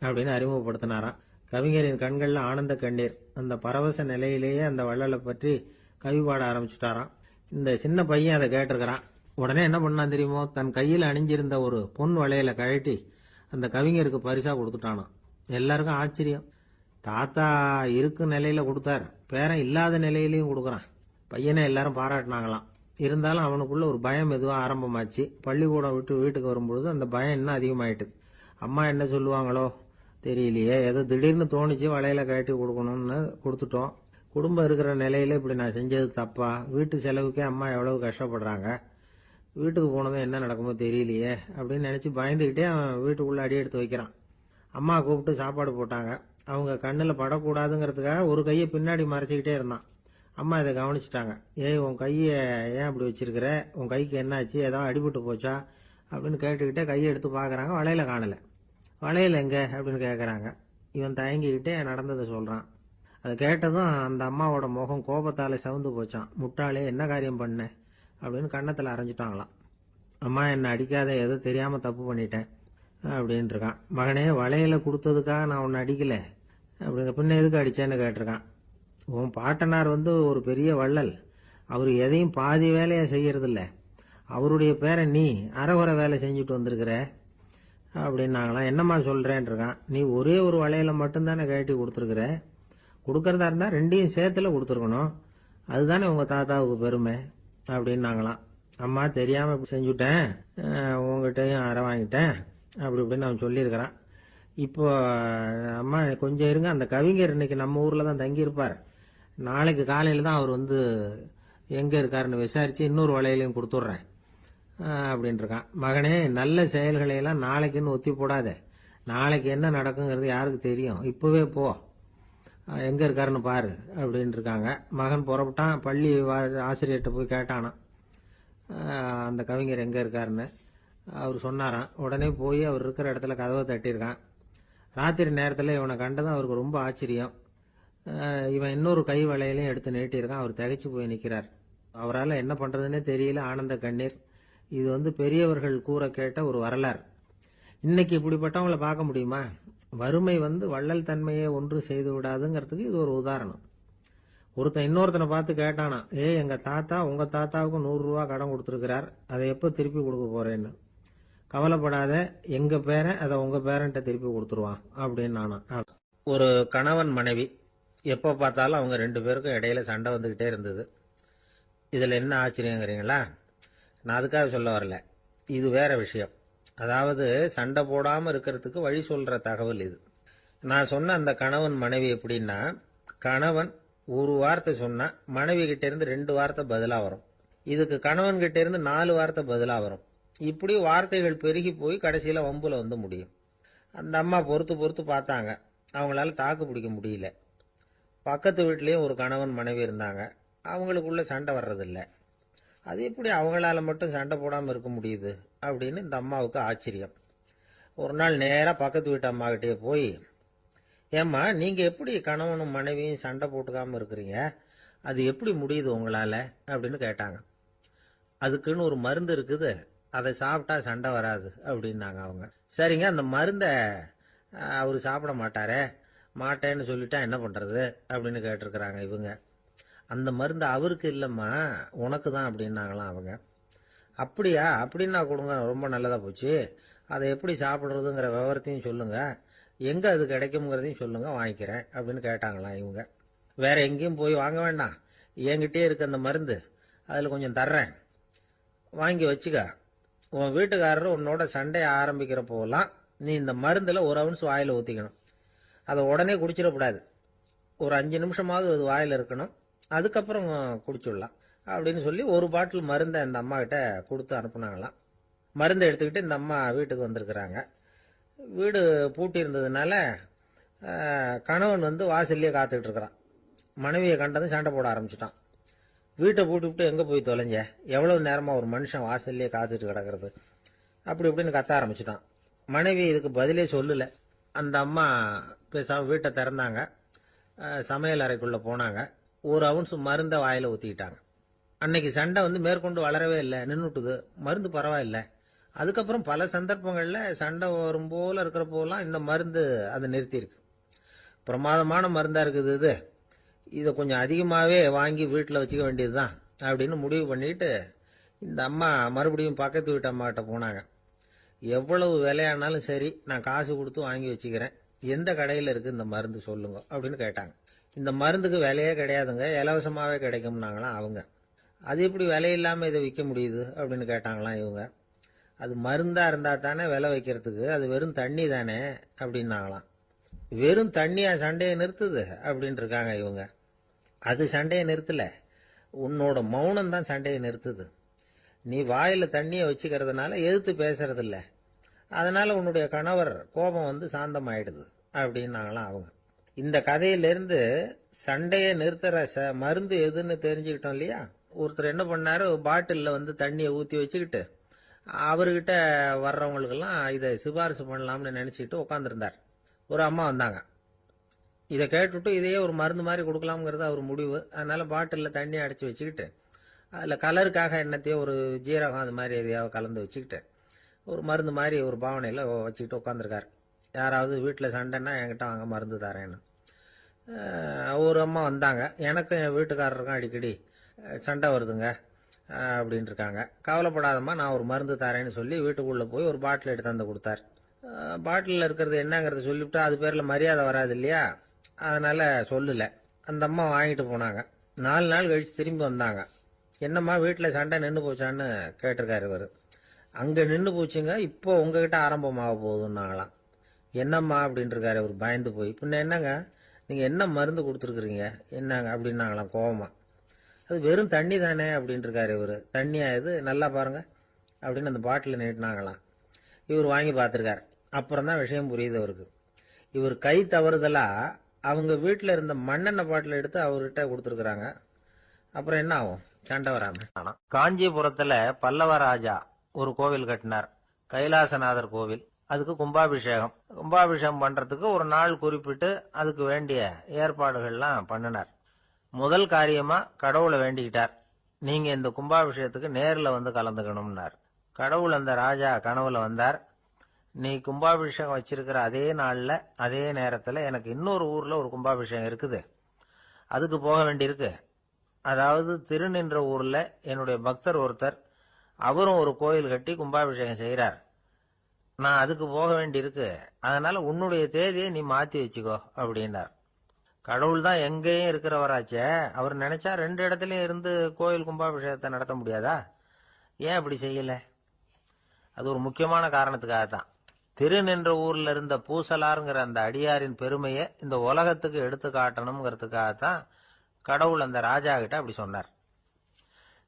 அப்படின்னு அறிமுகப்படுத்தினாராம். கவிஞரின் கண்கள்ல ஆனந்த கண்ணீர். அந்த பரவச நிலையிலேயே அந்த வள்ளலை பற்றி கவி பாட ஆரம்பிச்சுட்டாராம். இந்த சின்ன பையன் அதை கேட்டிருக்கிறான். உடனே என்ன பண்ணான் தெரியுமோ, தன் கையில் அணிஞ்சிருந்த ஒரு பொன் வளையலை கழட்டி அந்த கவிஞருக்கு பரிசா கொடுத்துட்டானாம். எல்லாருக்கும் ஆச்சரியம். தாத்தா இருக்கும் நிலையில கொடுத்தார், பேரன் இல்லாத நிலையிலையும் கொடுக்குறான். பையனை எல்லாரும் பாராட்டினாங்களாம். இருந்தாலும் அவனுக்குள்ள ஒரு பயம் எதுவும் ஆரம்பமாச்சு. பள்ளிக்கூடம் விட்டு வீட்டுக்கு வரும்பொழுது அந்த பயம் இன்னும் அதிகமாயிட்டுது. அம்மா என்ன சொல்லுவாங்களோ தெரியலையே, ஏதோ திடீர்னு தோணிச்சு வளையல கழட்டி கொடுக்கணும்னு கொடுத்துட்டோம். குடும்பம் இருக்கிற நிலையில இப்படி நான் செஞ்சது தப்பா, வீட்டு செலவுக்கே அம்மா எவ்வளவு கஷ்டப்படுறாங்க, வீட்டுக்கு போனதும் என்ன நடக்குமோ தெரியலையே அப்படின்னு நினைச்சு பயந்துகிட்டே அவன் வீட்டுக்குள்ள அடி எடுத்து வைக்கிறான். அம்மா கூப்பிட்டு சாப்பாடு போட்டாங்க. அவங்க கண்ணில் படக்கூடாதுங்கிறதுக்காக ஒரு கையை பின்னாடி மறைச்சிக்கிட்டே இருந்தான். அம்மா இதை கவனிச்சுட்டாங்க. ஏய், உன் கையை ஏன் அப்படி வச்சிருக்கிற, உன் கைக்கு என்னாச்சு, ஏதாவது அடிபட்டு போச்சா அப்படின்னு கேட்டுக்கிட்டே கையை எடுத்து பார்க்குறாங்க. வளையல காணலை. வளையல் எங்க அப்படின்னு கேட்குறாங்க. இவன் தயங்கிக்கிட்டே நடந்ததை சொல்கிறான். அதை கேட்டதும் அந்த அம்மாவோட முகம் கோபத்தால் சவுந்து போச்சான். முட்டாளே, என்ன காரியம் பண்ண அப்படின்னு கன்னத்தில் அரைஞ்சிட்டாங்களாம். அம்மா, என்னை அடிக்காத, ஏதோ தெரியாமல் தப்பு பண்ணிட்டேன் அப்படின்ட்டு இருக்கான். மகனே, வளையலை கொடுத்ததுக்காக நான் உன்னை அடிக்கலை அப்படிங்க, பின்ன எதுக்கு அடிச்சேன்னு கேட்டிருக்கான். உன் பாட்டனார் ஒரு பெரிய வள்ளல், அவர் எதையும் பாதி வேலையை செய்யறதில்ல, அவருடைய பேரை நீ அரைகுறை வேலை செஞ்சுட்டு வந்திருக்கிற அப்படின்னாங்களாம். என்னம்மா சொல்றேன் இருக்கான். நீ ஒரே ஒரு வளையலை மட்டும்தானே கழட்டி கொடுத்துருக்குற, கொடுக்கறதா இருந்தா ரெண்டையும் சேர்த்துல கொடுத்துருக்கணும், அதுதானே உங்க தாத்தாவுக்கு பெருமை அப்படின்னாங்களாம். அம்மா, தெரியாம இப்படி செஞ்சுட்டேன், உங்ககிட்டையும் அரை வாங்கிட்டேன் அப்படி இப்படின்னு அவன் சொல்லியிருக்கிறான். இப்போ அம்மா கொஞ்சம் இருங்க, அந்த கவிஞர் இன்னைக்கு நம்ம ஊர்ல தான் தங்கியிருப்பார், நாளைக்கு காலையில தான் அவர் எங்க இருக்காருன்னு விசாரிச்சு இன்னொரு வளையலையும் கொடுத்துட்றேன் அப்படின்னு இருக்கான். மகனே, நல்ல செயல்களை எல்லாம் நாளைக்குன்னு ஒத்தி போடாத, நாளைக்கு என்ன நடக்குங்கிறது யாருக்கு தெரியும், இப்பவே போ, எங்க இருக்காருன்னு பாரு அப்படின்னு இருக்காங்க. மகன் புறப்பட்டான். பள்ளி ஆசிரியர்கிட்ட போய் கேட்டானா அந்த கவிஞர் எங்க இருக்காருன்னு. அவர் சொன்னாராம். உடனே போய் அவர் இருக்கிற இடத்துல கதவை தட்டியிருக்கான். ராத்திரி நேரத்தில் இவனை கண்டதும் அவருக்கு ரொம்ப ஆச்சரியம். இவன் இன்னொரு கை வளையலையும் எடுத்து நீட்டியிருக்கான். அவர் திகைச்சு போய் நிற்கிறார். அவரால் என்ன பண்றதுன்னே தெரியல, ஆனந்த கண்ணீர். இது பெரியவர்கள் கூற கேட்ட ஒரு வரலாறு. இன்னைக்கு இப்படிப்பட்டவங்களை பார்க்க முடியுமா? வறுமை வள்ளல் தன்மையை ஒன்று செய்து விடாதுங்கிறதுக்கு இது ஒரு உதாரணம். ஒருத்தன் இன்னொருத்தனை பார்த்து கேட்டானா, எங்க தாத்தா உங்க தாத்தாவுக்கு 100 ரூபா கடன் கொடுத்துருக்கிறார், அதை எப்போ திருப்பி கொடுக்க போறேன்னு. கவலைப்படாத, எங்க பேரன் அதை உங்க பேரன்ட்ட திருப்பி கொடுத்துருவான் அப்படின்னு நானா. ஒரு கணவன் மனைவி எப்போ பார்த்தாலும் அவங்க 2 பேருக்கும் இடையில சண்டை வந்துகிட்டே இருந்தது. இதுல என்ன ஆச்சரியங்கிறீங்களா? நான் அதுக்காக சொல்ல வரல, இது வேற விஷயம். அதாவது சண்டை போடாம இருக்கிறதுக்கு வழி சொல்ற தகவல் இது. நான் சொன்ன அந்த கணவன் மனைவி எப்படின்னா, கணவன் ஒரு வார்த்தை சொன்னா மனைவி கிட்ட இருந்து 2 வார்த்தை பதிலா வரும். இதுக்கு கணவன் கிட்ட இருந்து 4 வார்த்தை பதிலா வரும். இப்படி வார்த்தைகள் பெருகி போய் கடைசியில வம்புல முடியும். அந்த அம்மா பொறுத்து பொறுத்து பார்த்தாங்க, அவங்களால தாக்கு பிடிக்க முடியல. பக்கத்து வீட்லயும் ஒரு கணவன் மனைவி இருந்தாங்க, அவங்களுக்குள்ள சண்டை வர்றதில்லை. அது எப்படி அவங்களால மட்டும் சண்டை போடாம இருக்க முடியுது அப்படின்னு இந்த அம்மாவுக்கு ஆச்சரியம். ஒரு நாள் நேரா பக்கத்து வீட்டு அம்மா கிட்டே போய், ஏம்மா, நீங்க எப்படி கணவனும் மனைவியும் சண்டை போட்டுக்காம இருக்கிறீங்க, அது எப்படி முடியுது உங்களால அப்படின்னு கேட்டாங்க. அதுக்குன்னு ஒரு மருந்து இருக்குது, அதை சாப்பிட்டா சண்டை வராது அப்படின்னாங்க அவங்க. சரிங்க, அந்த மருந்தை அவரு சாப்பிட மாட்டாரே, மாட்டேன்னு சொல்லிட்டா என்ன பண்றது அப்படின்னு கேட்டிருக்கிறாங்க இவங்க. அந்த மருந்து அவருக்கு இல்லம்மா, உனக்கு தான் அப்படின்னாங்களாம் அவங்க. அப்படியா, அப்படின்னா கொடுங்க, ரொம்ப நல்லதா போச்சு, அதை எப்படி சாப்பிடுறதுங்கிற விவரத்தையும் சொல்லுங்க, எங்க அது கிடைக்கும்ங்கிறதையும் சொல்லுங்க, வாங்கிக்கிறேன் அப்படின்னு கேட்டாங்களாம் இவங்க. வேற எங்கேயும் போய் வாங்க வேண்டாம், என்கிட்டே இருக்க அந்த மருந்து, அதுல கொஞ்சம் தர்றேன், வாங்கி வச்சுக்க. உன் வீட்டுக்காரர் உன்னோட சண்டையை ஆரம்பிக்கிற போலாம் நீ இந்த மருந்துல 1 ounce வாயில ஊத்திக்கணும். அதை உடனே குடிச்சிடக்கூடாது, ஒரு 5 நிமிஷமாவது அது வாயில இருக்கணும், அதுக்கப்புறம் குடிச்சுடலாம் அப்படின்னு சொல்லி ஒரு பாட்டில் மருந்தை அந்த அம்மா கிட்ட கொடுத்து அனுப்புனாங்களாம். மருந்தை எடுத்துக்கிட்டு இந்த அம்மா வீட்டுக்கு வந்திருக்கிறாங்க. வீடு பூட்டி இருந்ததுனால கணவன் வந்து வாசல்லையே காத்துக்கிட்டு இருக்கிறான். மனைவியை கண்டதும் சண்டை போட ஆரம்பிச்சிட்டான். வீட்டை பூட்டி விட்டு எங்கே போய் தொலைஞ்ச, எவ்வளவு நேரமாக ஒரு மனுஷன் வாசல்லையே காத்துட்டு கிடக்கிறது, அப்படி இப்படின்னு கத்த ஆரம்பிச்சிட்டான். மனைவி இதுக்கு பதிலே சொல்லலை. அந்த அம்மா பேசாமல் வீட்டை திறந்தாங்க. சமையல் அறைக்குள்ளே போனாங்க. ஒரு அவுன்ஸ் மருந்தை வாயில் ஊற்றிக்கிட்டாங்க. அன்னைக்கு சண்டை வந்து மேற்கொண்டு வளரவே இல்லை, நின்றுட்டுது. மருந்து பரவாயில்லை. அதுக்கப்புறம் பல சந்தர்ப்பங்களில் சண்டை வரும் போல இருக்கிற போலாம் இந்த மருந்து அதை நிறுத்தியிருக்கு. பிரமாதமான மருந்தாக இருக்குது இதை கொஞ்சம் அதிகமாகவே வாங்கி வீட்டில் வச்சுக்க வேண்டியது தான் அப்படின்னு முடிவு பண்ணிட்டு இந்த அம்மா மறுபடியும் பக்கத்து வீட்டு அம்மாகிட்ட போனாங்க. எவ்வளவு விலையானாலும் சரி, நான் காசு கொடுத்து வாங்கி வச்சுக்கிறேன், எந்த கடையில் இருக்குது இந்த மருந்து சொல்லுங்க அப்படின்னு கேட்டாங்க. இந்த மருந்துக்கு விலையே கிடையாதுங்க, இலவசமாகவே கிடைக்கும்னாங்களாம் அவங்க. அது எப்படி விலை இல்லாமல் இதை விற்க முடியுது அப்படின்னு கேட்டாங்களாம் இவங்க. அது மருந்தாக இருந்தால் தானே விலை வைக்கிறதுக்கு, அது வெறும் தண்ணி தானே அப்படின்னாங்களாம். வெறும் தண்ணியா சண்டையை நிறுத்துது அப்படின்ட்டு இருக்காங்க இவங்க. அது சண்டையை நிறுத்தல, உன்னோட மௌனம் தான் சண்டையை நிறுத்துது. நீ வாயில் தண்ணியை வச்சுக்கிறதுனால எதிர்த்து பேசுறதில்ல, அதனால உன்னுடைய கணவர் கோபம் வந்து சாந்தமாயிடுது அப்படின்னாங்களாம் அவங்க. இந்த கதையிலிருந்து சண்டையை நிறுத்துற மருந்து எதுன்னு தெரிஞ்சுக்கிட்டோம் இல்லையா. ஒருத்தர் என்ன பண்ணாரு, பாட்டிலில் வந்து தண்ணியை ஊற்றி வச்சுக்கிட்டு அவர்கிட்ட வர்றவங்களுக்கெல்லாம் இதை சிபாரிசு பண்ணலாம்னு நினச்சிக்கிட்டு உட்காந்துருந்தார். ஒரு அம்மா வந்தாங்க. இதை கேட்டுவிட்டு இதையே ஒரு மருந்து மாதிரி கொடுக்கலாம்ங்கிறது அவர் முடிவு. அதனால பாட்டிலில் தண்ணி அடைச்சி வச்சுக்கிட்டு அதில் கலருக்காக எண்ணத்தையோ ஒரு ஜீரகம் அது மாதிரி எதையாவது கலந்து வச்சுக்கிட்டு ஒரு மருந்து மாதிரி ஒரு பாவனையில் வச்சுக்கிட்டு உட்காந்துருக்கார். யாராவது வீட்டில் சண்டைன்னா என்கிட்ட வாங்க மருந்து தரேன்னு. ஒரு அம்மா வந்தாங்க. எனக்கும் என் வீட்டுக்காரருக்கும் அடிக்கடி சண்டை வருதுங்க அப்படின்ட்டு இருக்காங்க. கவலைப்படாதம்மா, நான் ஒரு மருந்து தரேன்னு சொல்லி வீட்டுக்குள்ளே போய் ஒரு பாட்டில் எடுத்து வந்து கொடுத்தார். பாட்டிலில் இருக்கிறது என்னங்கிறத சொல்லிவிட்டா அது பேரில் மரியாதை வராது இல்லையா, அதனால் சொல்லலை. அந்த அம்மா வாங்கிட்டு போனாங்க. 4 நாள் கழித்து திரும்பி வந்தாங்க. என்னம்மா வீட்டில் சண்டை நின்று போச்சான்னு கேட்டிருக்காரு இவர். அங்கே நின்று போச்சுங்க, இப்போ உங்ககிட்ட ஆரம்பமாக போகுதுன்னாங்களாம். என்னம்மா அப்படின்ட்டு இருக்காரு இவர் பயந்து போய். பின்ன என்னங்க, நீங்கள் என்ன மருந்து கொடுத்துருக்குறீங்க என்னங்க அப்படின்னாங்களாம் கோவமா. அது வெறும் தண்ணி தானே அப்படின்ட்டு இருக்காரு இவர். தண்ணியா இது, நல்லா பாருங்க அப்படின்னு அந்த பாட்டில் நீட்டினாங்களாம். இவர் வாங்கி பார்த்துருக்காரு. அப்புறம் தான் விஷயம் புரியுது அவருக்கு. இவர் கை தவறுதலா அவங்க வீட்டில் இருந்த மண்ணெண்ணெய் பாட்டில் எடுத்து அவர்கிட்ட கொடுத்துருக்குறாங்க. அப்புறம் என்ன ஆகும், சண்டை வராம. காஞ்சிபுரத்துல பல்லவ ராஜா ஒரு கோவில் கட்டினார், கைலாசநாதர் கோவில். அதுக்கு கும்பாபிஷேகம் பண்றதுக்கு ஒரு நாள் குறிப்பிட்டு அதுக்கு வேண்டிய ஏற்பாடுகள்லாம் பண்ணினார். முதல் காரியமா கடவுளை வேண்டிக்கிட்டார், நீங்க இந்த கும்பாபிஷேகத்துக்கு நேரில் வந்து கலந்துக்கணும்னார். கடவுள் அந்த ராஜா கனவுல வந்தார். நீ கும்பாபிஷேகம் வச்சிருக்கிற அதே நாள்ல அதே நேரத்துல எனக்கு இன்னொரு ஊர்ல ஒரு கும்பாபிஷேகம் இருக்குது, அதுக்கு போக வேண்டியிருக்கு. அதாவது திருநின்ற ஊர்ல என்னுடைய பக்தர் ஒருத்தர், அவரும் ஒரு கோயில் கட்டி கும்பாபிஷேகம் செய்யறார், நான் அதுக்கு போக வேண்டியிருக்கு, அதனால உன்னுடைய தேதியை நீ மாத்தி வச்சுக்கோ அப்படின்னார். கடவுள் தான் எங்கேயும் இருக்கிறவராச்சே, அவர் நினைச்சா 2 இடத்துலயும் இருந்து கோயில் கும்பாபிஷேகத்தை நடத்த முடியாதா? ஏன் அப்படி செய்யல? அது ஒரு முக்கியமான காரணத்துக்காகத்தான். திருநின்ற ஊர்ல இருந்த பூசலாருங்கிற அந்த அடியாரின் பெருமையை இந்த உலகத்துக்கு எடுத்து காட்டணுங்கிறதுக்காகத்தான் கடவுள் அந்த ராஜா கிட்ட அப்படி சொன்னார்.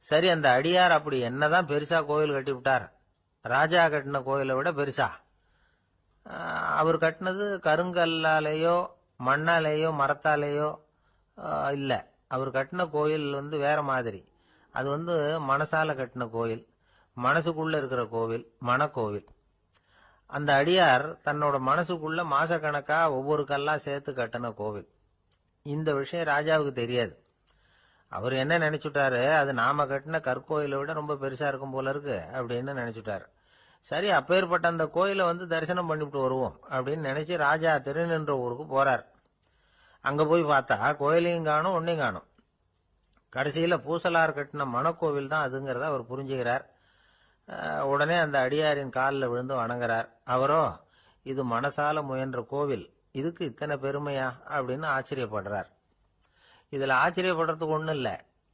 சரி, அந்த அடியார் அப்படி என்னதான் பெருசா கோயில் கட்டி விட்டார்? ராஜா கட்டின கோயிலை விட பெருசா? அவர் கட்டினது கருங்கல்லாலேயோ மண்ணாலேயோ மரத்தாலேயோ இல்ல. அவர் கட்டின கோயில் வந்து வேற மாதிரி. அது வந்து மனசால கட்டின கோயில், மனசுக்குள்ள இருக்கிற கோவில், மனக்கோவில். அந்த அடியார் தன்னோட மனசுக்குள்ள மாசக்கணக்கா ஒவ்வொரு கல்லா சேர்த்து கட்டின கோவில். இந்த விஷயம் ராஜாவுக்கு தெரியாது. அவர் என்ன நினைச்சுட்டாரு, அது நாம கட்டின கற்கோயிலை விட ரொம்ப பெருசா இருக்கும் போல இருக்கு அப்படின்னு நினைச்சுட்டாரு. சரி, அப்பேற்பட்ட அந்த கோயிலை வந்து தரிசனம் பண்ணிவிட்டு வருவோம் அப்படின்னு நினைச்சு ராஜா திருநின்ற ஊருக்கு போறார். அங்க போய் பார்த்தா கோயிலையும் காணும், ஒன்னையும் காணும். கடைசியில பூசலார் கட்டின மனக்கோவில் தான் அதுங்கிறத அவர் புரிஞ்சுக்கிறார். உடனே அந்த அடியாரின் காலில் விழுந்து வணங்குறார். அவரோ, இது மனசால முயன்ற கோவில், இதுக்கு இத்தனை பெருமையா அப்படின்னு ஆச்சரியப்படுறார். இதுல ஆச்சரியப்படுறதுக்கு ஒண்ணும் இல்ல.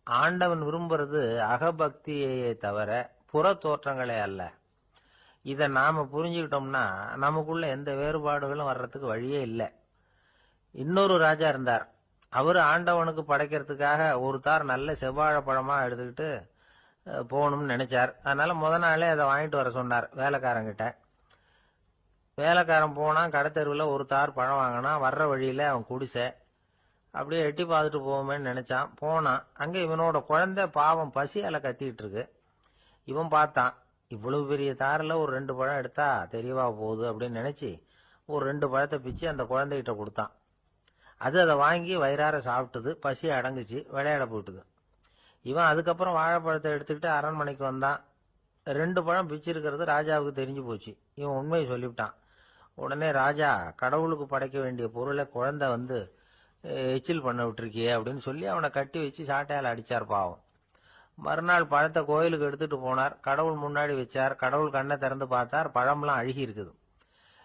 ஆண்டவன் விரும்புறது அகபக்தியையே தவிர புற தோற்றங்களே அல்ல. இதை நாம புரிஞ்சுக்கிட்டோம்னா நமக்குள்ள எந்த வேறுபாடுகளும் வர்றதுக்கு வழியே இல்லை. இன்னொரு ராஜா இருந்தார். அவரு ஆண்டவனுக்கு படைக்கிறதுக்காக ஒரு தார் நல்ல செவ்வாழை பழமா எடுத்துக்கிட்டு போகணும்னு நினைச்சார். அதனால முத நாளே அதை வாங்கிட்டு வர சொன்னார் வேலைக்காரங்கிட்ட. வேலைக்காரன் போனான், கடத்தெருவில் ஒரு தார் பழம் வாங்கினான். வர்ற வழியில் அவன் குடிசை. அப்படியே எட்டி பார்த்துட்டு போவோமேன்னு நினைச்சான். போனான். அங்கே இவனோட குழந்தை பாவம் பசியால கத்திக்கிட்டு இருக்கு. இவன் பார்த்தான், இவ்வளவு பெரிய தாரில் ஒரு 2 பழம் எடுத்தா தெரியவா போகுது அப்படின்னு நினைச்சு ஒரு 2 பழத்தை பிச்சு அந்த குழந்தைகிட்ட கொடுத்தான். அது அதை வாங்கி வயிறார சாப்பிட்டுது. பசி அடங்குச்சு. விளையாட போயிட்டுது. இவன் அதுக்கப்புறம் வாழைப்பழத்தை எடுத்துக்கிட்டு அரண்மனைக்கு வந்தான். 2 பழம் பிச்சிருக்கிறது ராஜாவுக்கு தெரிஞ்சு போச்சு. இவன் உண்மையை சொல்லிவிட்டான். உடனே ராஜா, கடவுளுக்கு படைக்க வேண்டிய பொருளை குழந்தை வந்து எச்சில் பண்ண விட்டுருக்கியே அப்படின்னு சொல்லி அவனை கட்டி வச்சு சாட்டையால் அடிச்சார் பாவம். மறுநாள் பழத்தை கோயிலுக்கு எடுத்துட்டு போனார். கடவுள் முன்னாடி வச்சார். கடவுள் கண்ணை திறந்து பார்த்தார். பழம்லாம் அழுகி இருக்குது.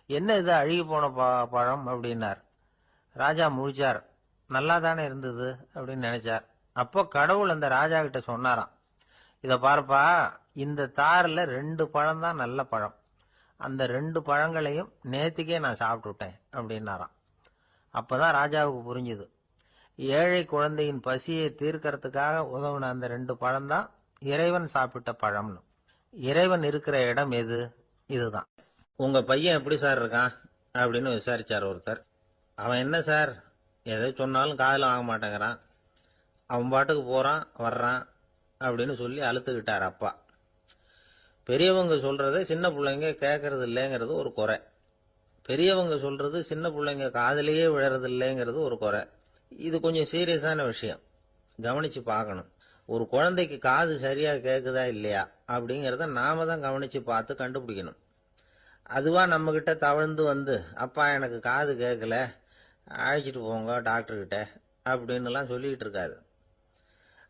என்ன இது அழுகி போன பழம் அப்படின்னார். ராஜா முழிச்சார். நல்லா தானே இருந்தது அப்படின்னு நினைச்சார். அப்போ கடவுள் அந்த ராஜா கிட்ட சொன்னாராம், இதை பார்ப்பா, இந்த தாரில் 2 பழம் தான் நல்ல பழம். அந்த 2 பழங்களையும் நேத்திக்கே நான் சாப்பிட்டுட்டேன் அப்படின்னாராம். அப்பதான் ராஜாவுக்கு புரிஞ்சுது, ஏழை குழந்தையின் பசியை தீர்க்கறதுக்காக உதவுன அந்த 2 பழம் தான் இறைவன் சாப்பிட்ட பழம்னு. இறைவன் இருக்கிற இடம் எது? இதுதான். உங்க பையன் எப்படி சார் இருக்கான் அப்படின்னு விசாரிச்சார் ஒருத்தர். அவன் என்ன சார், எதை சொன்னாலும் காதில் வாங்க மாட்டேங்கிறான், அவன் பாட்டுக்கு போறான் வர்றான் அப்படின்னு சொல்லி அழுத்துக்கிட்டார் அப்பா. பெரியவங்க சொல்றத சின்ன பிள்ளைங்க கேட்கறது இல்லைங்கிறது ஒரு குறை. பெரியவங்க சொல்றது சின்ன பிள்ளைங்க காதலையே விழறது இல்லைங்கிறது ஒரு குறை. இது கொஞ்சம் சீரியஸான விஷயம், கவனிச்சு பார்க்கணும். ஒரு குழந்தைக்கு காது சரியா கேட்குதா இல்லையா அப்படிங்கிறத நாம தான் கவனிச்சு பார்த்து கண்டுபிடிக்கணும். அதுவா நம்ம கிட்ட தவழ்ந்து வந்து, அப்பா எனக்கு காது கேட்கல, அழைச்சிட்டு போங்க டாக்டர்கிட்ட அப்படின்னுலாம் சொல்லிக்கிட்டு இருக்காது.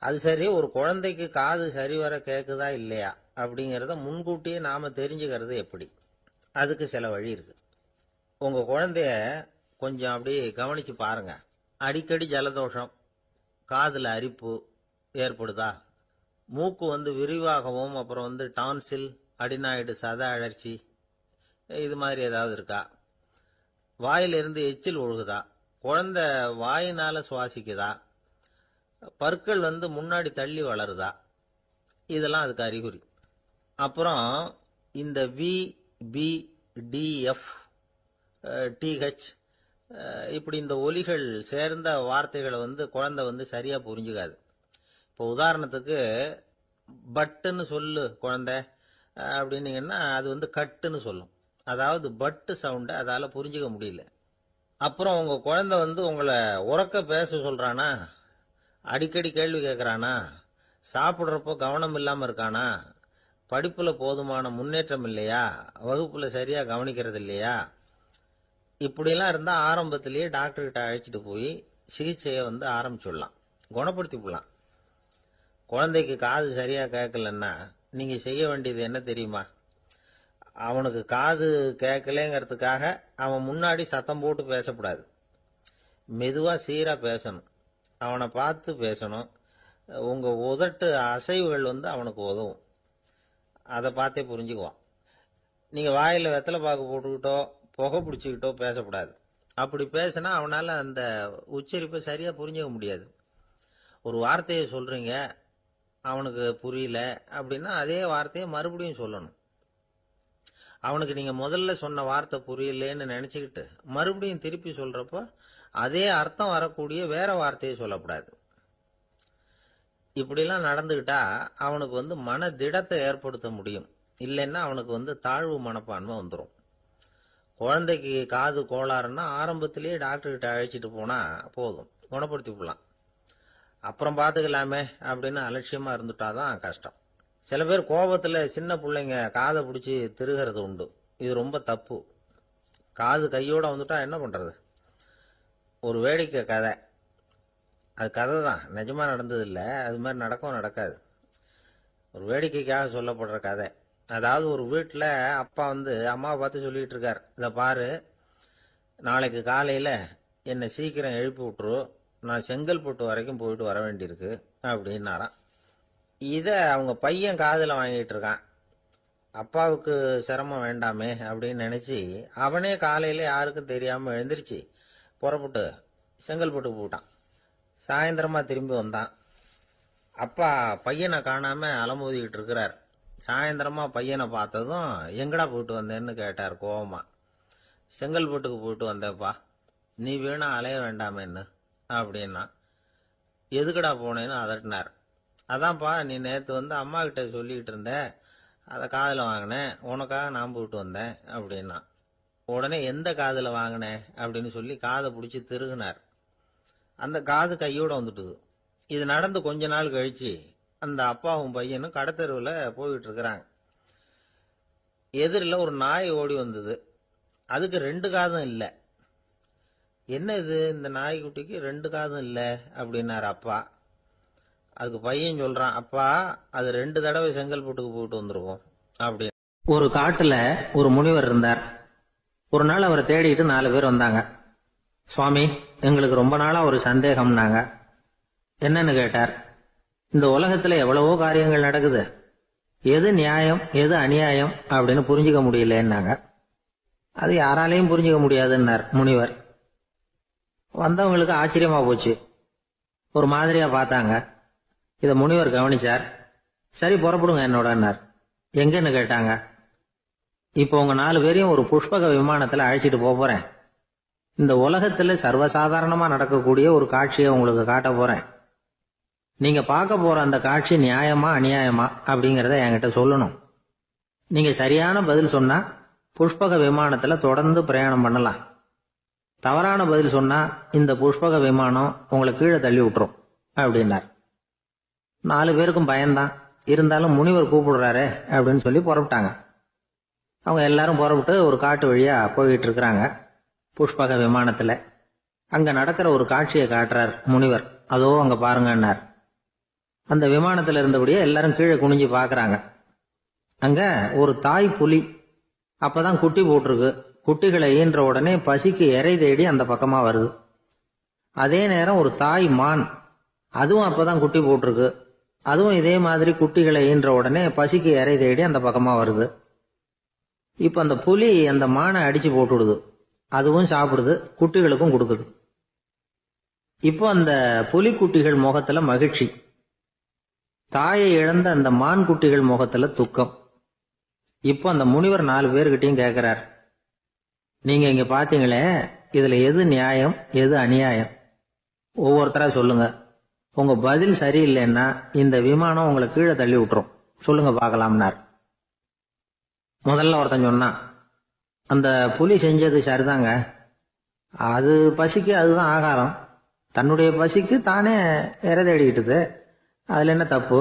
அது சரி, ஒரு குழந்தைக்கு காது சரிவர கேட்குதா இல்லையா அப்படிங்கிறத முன்கூட்டியே நாம தெரிஞ்சுக்கிறது எப்படி? அதுக்கு சில வழி இருக்கு. உங்க குழந்தைய கொஞ்சம் அப்படியே கவனிச்சு பாருங்க. அடிக்கடி ஜலதோஷம், காதுல அரிப்பு ஏற்படுதா, மூக்கு வந்து விரிவாகவும், அப்புறம் வந்து டான்சில், அடினாய்டு, சத அழற்சி, இது மாதிரி ஏதாவது இருக்கா, வாயிலிருந்து எச்சில் ஒழுகுதா, குழந்தை வாயினால சுவாசிக்குதா, பற்கள் வந்து முன்னாடி தள்ளி வளருதா, இதெல்லாம் அதுக்கு அறிகுறி. அப்புறம் இந்த V, B, D, F, D H இப்படி இந்த ஒலிகள் சேர்ந்த வார்த்தைகளை வந்து குழந்தை வந்து சரியா புரிஞ்சுக்காது. இப்போ உதாரணத்துக்கு பட்டுன்னு சொல்லு குழந்தை அப்படின்னீங்கன்னா அது வந்து கட்டுன்னு சொல்லும். அதாவது பட்டு சவுண்டை அதால புரிஞ்சுக்க முடியல. அப்புறம் உங்க குழந்தை வந்து உங்களை உறக்க பேச சொல்றானா, அடிக்கடி கேள்வி கேட்கறானா, சாப்பிட்றப்போ கவனம் இல்லாம இருக்கானா, படிப்புல போதுமான முன்னேற்றம் இல்லையா, வகுப்புல சரியா கவனிக்கிறது இல்லையா, இப்படிலாம் இருந்தா ஆரம்பத்திலேயே டாக்டர்கிட்ட அழைச்சிட்டு போய் சிகிச்சையை வந்து ஆரம்பிச்சுடலாம், குணப்படுத்தி விடலாம். குழந்தைக்கு காது சரியா கேட்கலன்னா நீங்க செய்ய வேண்டியது என்ன தெரியுமா? அவனுக்கு காது கேட்கலங்கிறதுக்காக அவன் முன்னாடி சத்தம் போட்டு பேசக்கூடாது. மெதுவா சீரா பேசணும். அவனை பார்த்து பேசணும். உங்க உதட்டு அசைவுகள் வந்து அவனுக்கு உதவும். அதை பார்த்தே புரிஞ்சுக்குவான். நீங்க வாயில வெத்தலை பாக்கு போட்டுக்கிட்டோ புகை பிடிச்சிக்கிட்டோ பேசக்கூடாது. அப்படி பேசினா அவனால அந்த உச்சரிப்பை சரியா புரிஞ்சுக்க முடியாது. ஒரு வார்த்தையை சொல்றீங்க, அவனுக்கு புரியல அப்படின்னா அதே வார்த்தையை மறுபடியும் சொல்லணும். அவனுக்கு நீங்க முதல்ல சொன்ன வார்த்தை புரியலன்னு நினைச்சுக்கிட்டு மறுபடியும் திருப்பி சொல்றப்போ அதே அர்த்தம் வரக்கூடிய வேற வார்த்தையை சொல்லக்கூடாது. இப்படிலாம் நடந்துகிட்டா அவனுக்கு வந்து மன திடத்தை ஏற்படுத்த முடியும். இல்லைன்னா அவனுக்கு வந்து தாழ்வு மனப்பான்மை வந்துடும். குழந்தைக்கு காது கோளாறுன்னா ஆரம்பத்திலேயே டாக்டர்கிட்ட அழைச்சிட்டு போனா போதும், குணப்படுத்தி விடலாம். அப்புறம் பார்த்துக்கலாமே அப்படின்னு அலட்சியமா இருந்துட்டாதான் கஷ்டம். சில பேர் கோபத்துல சின்ன பிள்ளைங்க காதை பிடிச்சி திருகிறது உண்டு. இது ரொம்ப தப்பு. காது கையோட வந்துட்டா என்ன பண்றது? ஒரு வேடிக்கை கதை, அது கதை தான், நிஜமா நடந்தது இல்லை, அது மாதிரி நடக்கும் நடக்காது, ஒரு வேடிக்கைக்காக சொல்லப்படுற கதை. அதாவது ஒரு வீட்டில் அப்பா வந்து அம்மாவை பார்த்து சொல்லிட்டு இருக்கார், இதை பாரு, நாளைக்கு காலையில் என்னை சீக்கிரம் எழுப்பி விட்டுரு, நான் செங்கல்பட்டு வரைக்கும் போயிட்டு வர வேண்டியிருக்கு அப்படின்னாராம். இதை அவங்க பையன் காதில் வாங்கிட்டு இருக்கான். அப்பாவுக்கு சிரமம் வேண்டாமே அப்படின்னு நினைச்சு அவனே காலையில யாருக்கும் தெரியாம எழுந்திருச்சு புறப்பட்டு செங்கல்பட்டு போட்டான். சாயந்தரமா திரும்பி வந்தான். அப்பா பையனை காணாம அலமோதிக்கிட்டு இருக்கிறார். சாயந்தரமா பையனை பார்த்ததும் எங்கடா போயிட்டு வந்தேன்னு கேட்டார் கோவமா. செங்கல்பட்டுக்கு போயிட்டு வந்தேப்பா, நீ வீணா அலைய வேண்டாமேன்னு அப்படின்னா. எதுக்குடா போனேன்னு அதட்டினார். அதான்ப்பா, நீ நேற்று வந்து அம்மா கிட்ட சொல்லிக்கிட்டு இருந்த, அதை காதில் வாங்கினேன், உனக்காக நான் போயிட்டு வந்தேன் அப்படின்னா. உடனே எந்த காதில் வாங்கினேன் அப்படின்னு சொல்லி காதை பிடிச்சி திருகுனார். அந்த காது கையோட வந்துட்டுது. இது நடந்து கொஞ்ச நாள் கழிச்சு அந்த அப்பாவும் பையனும் கடத்தெருவில் போயிட்டு இருக்கிறாங்க. எதிரில் ஒரு நாய் ஓடி வந்தது. அதுக்கு 2 காதும் இல்லை. என்ன இது, இந்த நாய்க்குட்டிக்கு 2 காதும் இல்லை அப்படின்னாரு அப்பா. அதுக்கு பையன் சொல்றான், அப்பா அது 2 தடவை செங்கல்பட்டுக்கு போயிட்டு வந்துருவோம் அப்படின்னு. ஒரு காட்டுல ஒரு முனிவர் இருந்தார். ஒரு நாள் அவரை தேடிட்டு 4 பேர் வந்தாங்க. சுவாமி, எங்களுக்கு ரொம்ப நாளா ஒரு சந்தேகம்னாங்க. என்னன்னு கேட்டார். இந்த உலகத்துல எவ்வளவோ காரியங்கள் நடக்குது, எது நியாயம் எது அநியாயம் அப்படின்னு புரிஞ்சுக்க முடியலன்னாங்க. அது யாராலையும் புரிஞ்சுக்க முடியாதுன்னார் முனிவர். வந்தவங்களுக்கு ஆச்சரியமா போச்சு. ஒரு மாதிரியா பார்த்தாங்க. இத முனிவர் கவனிச்சார். சரி, புறப்படுங்க என்னோடன்னார். எங்கன்னு கேட்டாங்க. இப்போ உங்க 4 பேரையும் ஒரு புஷ்பக விமானத்துல அழைச்சிட்டு போறேன். இந்த உலகத்துல சர்வசாதாரணமா நடக்கக்கூடிய ஒரு காட்சியை உங்களுக்கு காட்ட போறேன். நீங்க பார்க்க போற அந்த காட்சி நியாயமா அநியாயமா அப்படிங்கறத என்கிட்ட சொல்லணும். நீங்க சரியான பதில் சொன்னா புஷ்பக விமானத்துல தொடர்ந்து பிரயாணம் பண்ணலாம். தவறான பதில் சொன்னா இந்த புஷ்பக விமானம் உங்களை கீழே தள்ளி விட்டுரும் அப்படின்னார். 4 பேருக்கும் பயம்தான். இருந்தாலும் முனிவர் கூப்பிடுறாரு அப்படின்னு சொல்லி புறப்பட்டாங்க. அவங்க எல்லாரும் புறப்பட்டு ஒரு காட்டு வழியா போய்கிட்டு இருக்கிறாங்க புஷ்பக விமானத்துல. அங்க நடக்கிற ஒரு காட்சியை காட்டுறார் முனிவர். அதோ அங்க பாருங்கன்னார். அந்த விமானத்துல இருந்தபடியே எல்லாரும் கீழே குனிஞ்சு பாக்குறாங்க. அங்க ஒரு தாய் புலி அப்பதான் குட்டி போட்டிருக்கு. குட்டிகளை ஈன்ற உடனே பசிக்கு இறை தேடி அந்த பக்கமா வருது. அதே நேரம் ஒரு தாய் மான், அதுவும் அப்பதான் குட்டி போட்டிருக்கு. அதுவும் இதே மாதிரி குட்டிகளை ஈன்ற உடனே பசிக்கு இறை தேடி அந்த பக்கமா வருது. இப்ப அந்த புலி அந்த மானை அடிச்சு போட்டுடுது. அதுவும் சாப்பிடுது, குட்டிகளுக்கும் கொடுக்குது. இப்போ அந்த புலி குட்டிகள் முகத்துல மகிழ்ச்சி, தாயை இழந்த அந்த மான் குட்டிகள் முகத்துல துக்கம். இப்போ அந்த முனிவர் 4 பேர்கிட்டையும் கேட்கிறார், நீங்க இங்க பாத்தீங்களே, இதுல எது நியாயம் எது அநியாயம்? ஒவ்வொருத்தரா சொல்லுங்க. உங்க பதில் சரியில்லைன்னா இந்த விமானம் உங்களை கீழே தள்ளி விட்டுரும். சொல்லுங்க பார்க்கலாம்னார். முதல்ல ஒருத்தன் சொன்னான், அந்த புலி செஞ்சது சரிதாங்க. அது பசிக்கு அதுதான் ஆகாரம். தன்னுடைய பசிக்கு தானே இறை தேடிக்கிட்டுது. அதுல என்ன தப்பு?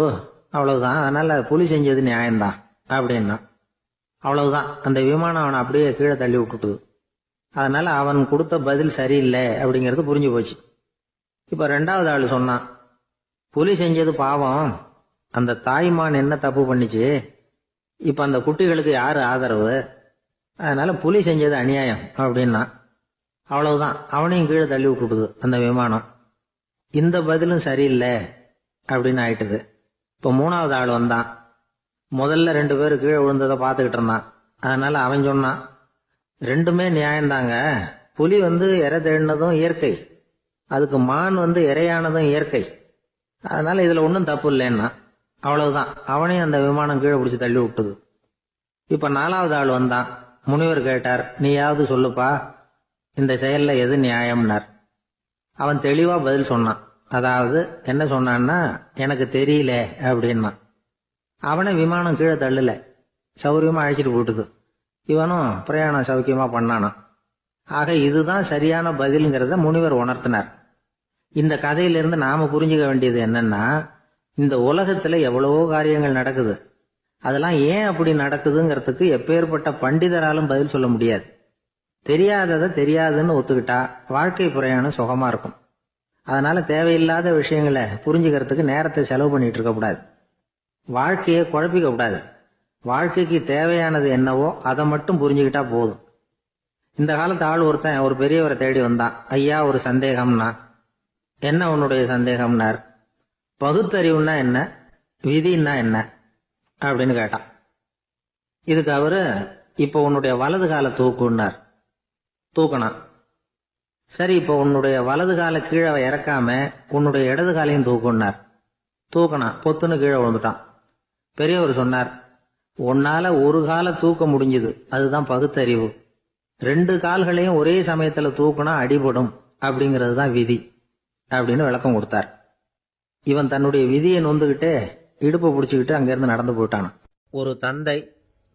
அவ்வளவுதான். அதனால புலி செஞ்சது நியாயம்தான் அப்படின்னா. அவ்வளவுதான், அந்த விமானம் அவனை அப்படியே கீழே தள்ளி விட்டுட்டுது. அதனால அவன் கொடுத்த பதில் சரியில்லை அப்படிங்கிறது புரிஞ்சு போச்சு. இப்ப 2வது ஆளு சொன்னான், புலி செஞ்சது பாவம், அந்த தாய்மான் என்ன தப்பு பண்ணிச்சு? இப்ப அந்த குட்டிகளுக்கு யாரு ஆதரவு? அதனால புலி செஞ்சது அநியாயம் அப்படின்னா. அவ்வளவுதான், அவனையும் கீழே தள்ளி விட்டுடுது அந்த விமானம். இந்த பதிலும் சரியில்லை அப்படின்னு ஆயிட்டுது. இப்ப 3வது ஆள் வந்தான். முதல்ல 2 பேர் கீழே விழுந்ததை பார்த்துக்கிட்டு இருந்தான். அதனால அவன் சொன்னான், 2மே நியாயம்தாங்க. புலி இறை தேடினதும் இயற்கை, அதுக்கு மான் இறையானதும் இயற்கை. அதனால இதுல ஒன்றும் தப்பு இல்லைன்னா. அவ்வளவுதான், அவனையும் அந்த விமானம் கீழே பிடிச்சி தள்ளி விட்டுது. இப்ப 4வது ஆள் வந்தான். முனிவர் கேட்டார், நீயாவது சொல்லுப்பா, இந்த செயல்ல எது நியாயம்னார். அவன் தெளிவா பதில் சொன்னான். அதாவது என்ன சொன்னான்னா, எனக்கு தெரியல அப்படின்னா. அவனை விமானம் கீழே தள்ளல, சௌரியமா அழைச்சிட்டு போட்டுது. இவனும் பிரயாணம் சௌக்கியமா பண்ணானான். ஆக இதுதான் சரியான பதிலுங்கிறத முனிவர் உணர்த்தினார். இந்த கதையிலிருந்து நாம புரிஞ்சுக்க வேண்டியது என்னன்னா, இந்த உலகத்துல எவ்வளவோ காரியங்கள் நடக்குது. அதெல்லாம் ஏன் அப்படி நடக்குதுங்கிறதுக்கு எப்பேற்பட்ட பண்டிதராலும் பதில் சொல்ல முடியாது. தெரியாததை தெரியாதுன்னு ஒத்துக்கிட்டா வாழ்க்கை பிரயாணம் சுகமா இருக்கும். அதனால தேவையில்லாத விஷயங்களை புரிஞ்சுக்கிறதுக்கு நேரத்தை செலவு பண்ணிட்டு இருக்க கூடாது. வாழ்க்கையை குழப்பிக்க கூடாது. வாழ்க்கைக்கு தேவையானது என்னவோ அதை மட்டும் புரிஞ்சுக்கிட்டா போதும். இந்த காலத்து ஆள் ஒருத்தன் ஒரு பெரியவரை தேடி வந்தான். ஐயா, ஒரு சந்தேகம்னா. என்ன உன்னுடைய சந்தேகம்னார். பகுத்தறிவுன்னா என்ன, விதின்னா என்ன அப்படின்னு கேட்டான். இதுக்கு அவரு, இப்ப உன்னுடைய வலது கால தூக்குன்னார். தூக்கணான். சரி, இப்ப உன்னுடைய வலது கால கீழே இறக்காம உன்னுடைய இடது காலையும் தூக்குன்னார். தூக்கணான். பொத்துன்னு கீழே விழுந்துட்டான். பெரியவர் சொன்னார், உன்னால ஒரு கால தூக்க முடிஞ்சது, அதுதான் பகுத்தறிவு. 2 கால்களையும் ஒரே சமயத்துல தூக்குனா அடிபடும் அப்படிங்கிறது தான் விதி அப்படின்னு விளக்கம் கொடுத்தார். இவன் தன்னுடைய விதியை நொந்துகிட்டே இடுப்பை பிடிச்சுக்கிட்டு அங்கிருந்து நடந்து போயிட்டான். ஒரு தந்தை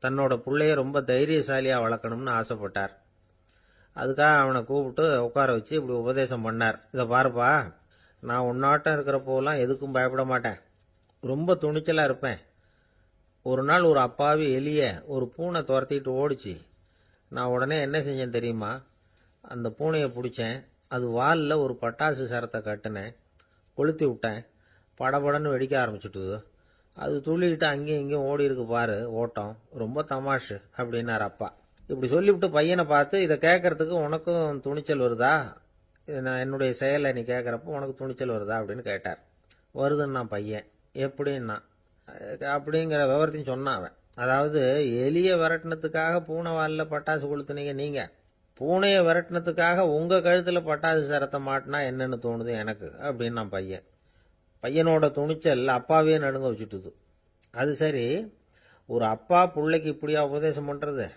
தன்னோட பிள்ளைய ரொம்ப தைரியசாலியா வளர்க்கணும்னு ஆசைப்பட்டார். அதுக்காக அவனை கூப்பிட்டு உட்கார வச்சு இப்படி உபதேசம் பண்ணார். இதை பாருப்பா, நான் உன்னாட்டம் இருக்கிறப்போலாம் எதுக்கும் பயப்பட மாட்டேன், ரொம்ப துணிச்சலா இருப்பேன். ஒரு நாள் ஒரு அப்பாவி எலிய ஒரு பூனை துரத்திட்டு ஓடிச்சு. நான் உடனே என்ன செஞ்சேன் தெரியுமா? அந்த பூனையை பிடிச்சேன், அது வாலில் ஒரு பட்டாசு சரத்தை கட்டினேன், கொளுத்தி விட்டேன், படபடன்னு வெடிக்க ஆரம்பிச்சுட்டுது. அது துள்ளிக்கிட்டு அங்கேயும் இங்கேயும் ஓடி இருக்கு பாரு ஓட்டம், ரொம்ப தமாஷு அப்படின்னார் அப்பா. இப்படி சொல்லிவிட்டு பையனை பார்த்து, இதை கேட்கறதுக்கு உனக்கும் துணிச்சல் வருதா, என்னுடைய செயலை நீ கேட்கறப்ப உனக்கு துணிச்சல் வருதா அப்படின்னு கேட்டார். வருதுன்னா பையன். எப்படின்னா அப்படிங்கிற விவரத்தையும் சொன்னான் அவன். அதாவது எலிய விரட்டினத்துக்காக பூனை வாலில் பட்டாசு கொளுத்துனீங்க நீங்க, பூனையை விரட்டினத்துக்காக உங்க கழுத்துல பட்டாசு சரத்தை மாட்டினா என்னன்னு தோணுது எனக்கு அப்படின்னு நான் பையன். பையனோட துணிச்சல் அப்பாவே நடுங்க வச்சுட்டுது. அது சரி, ஒரு அப்பா பிள்ளைக்கு இப்படியா உபதேசம் பண்றது?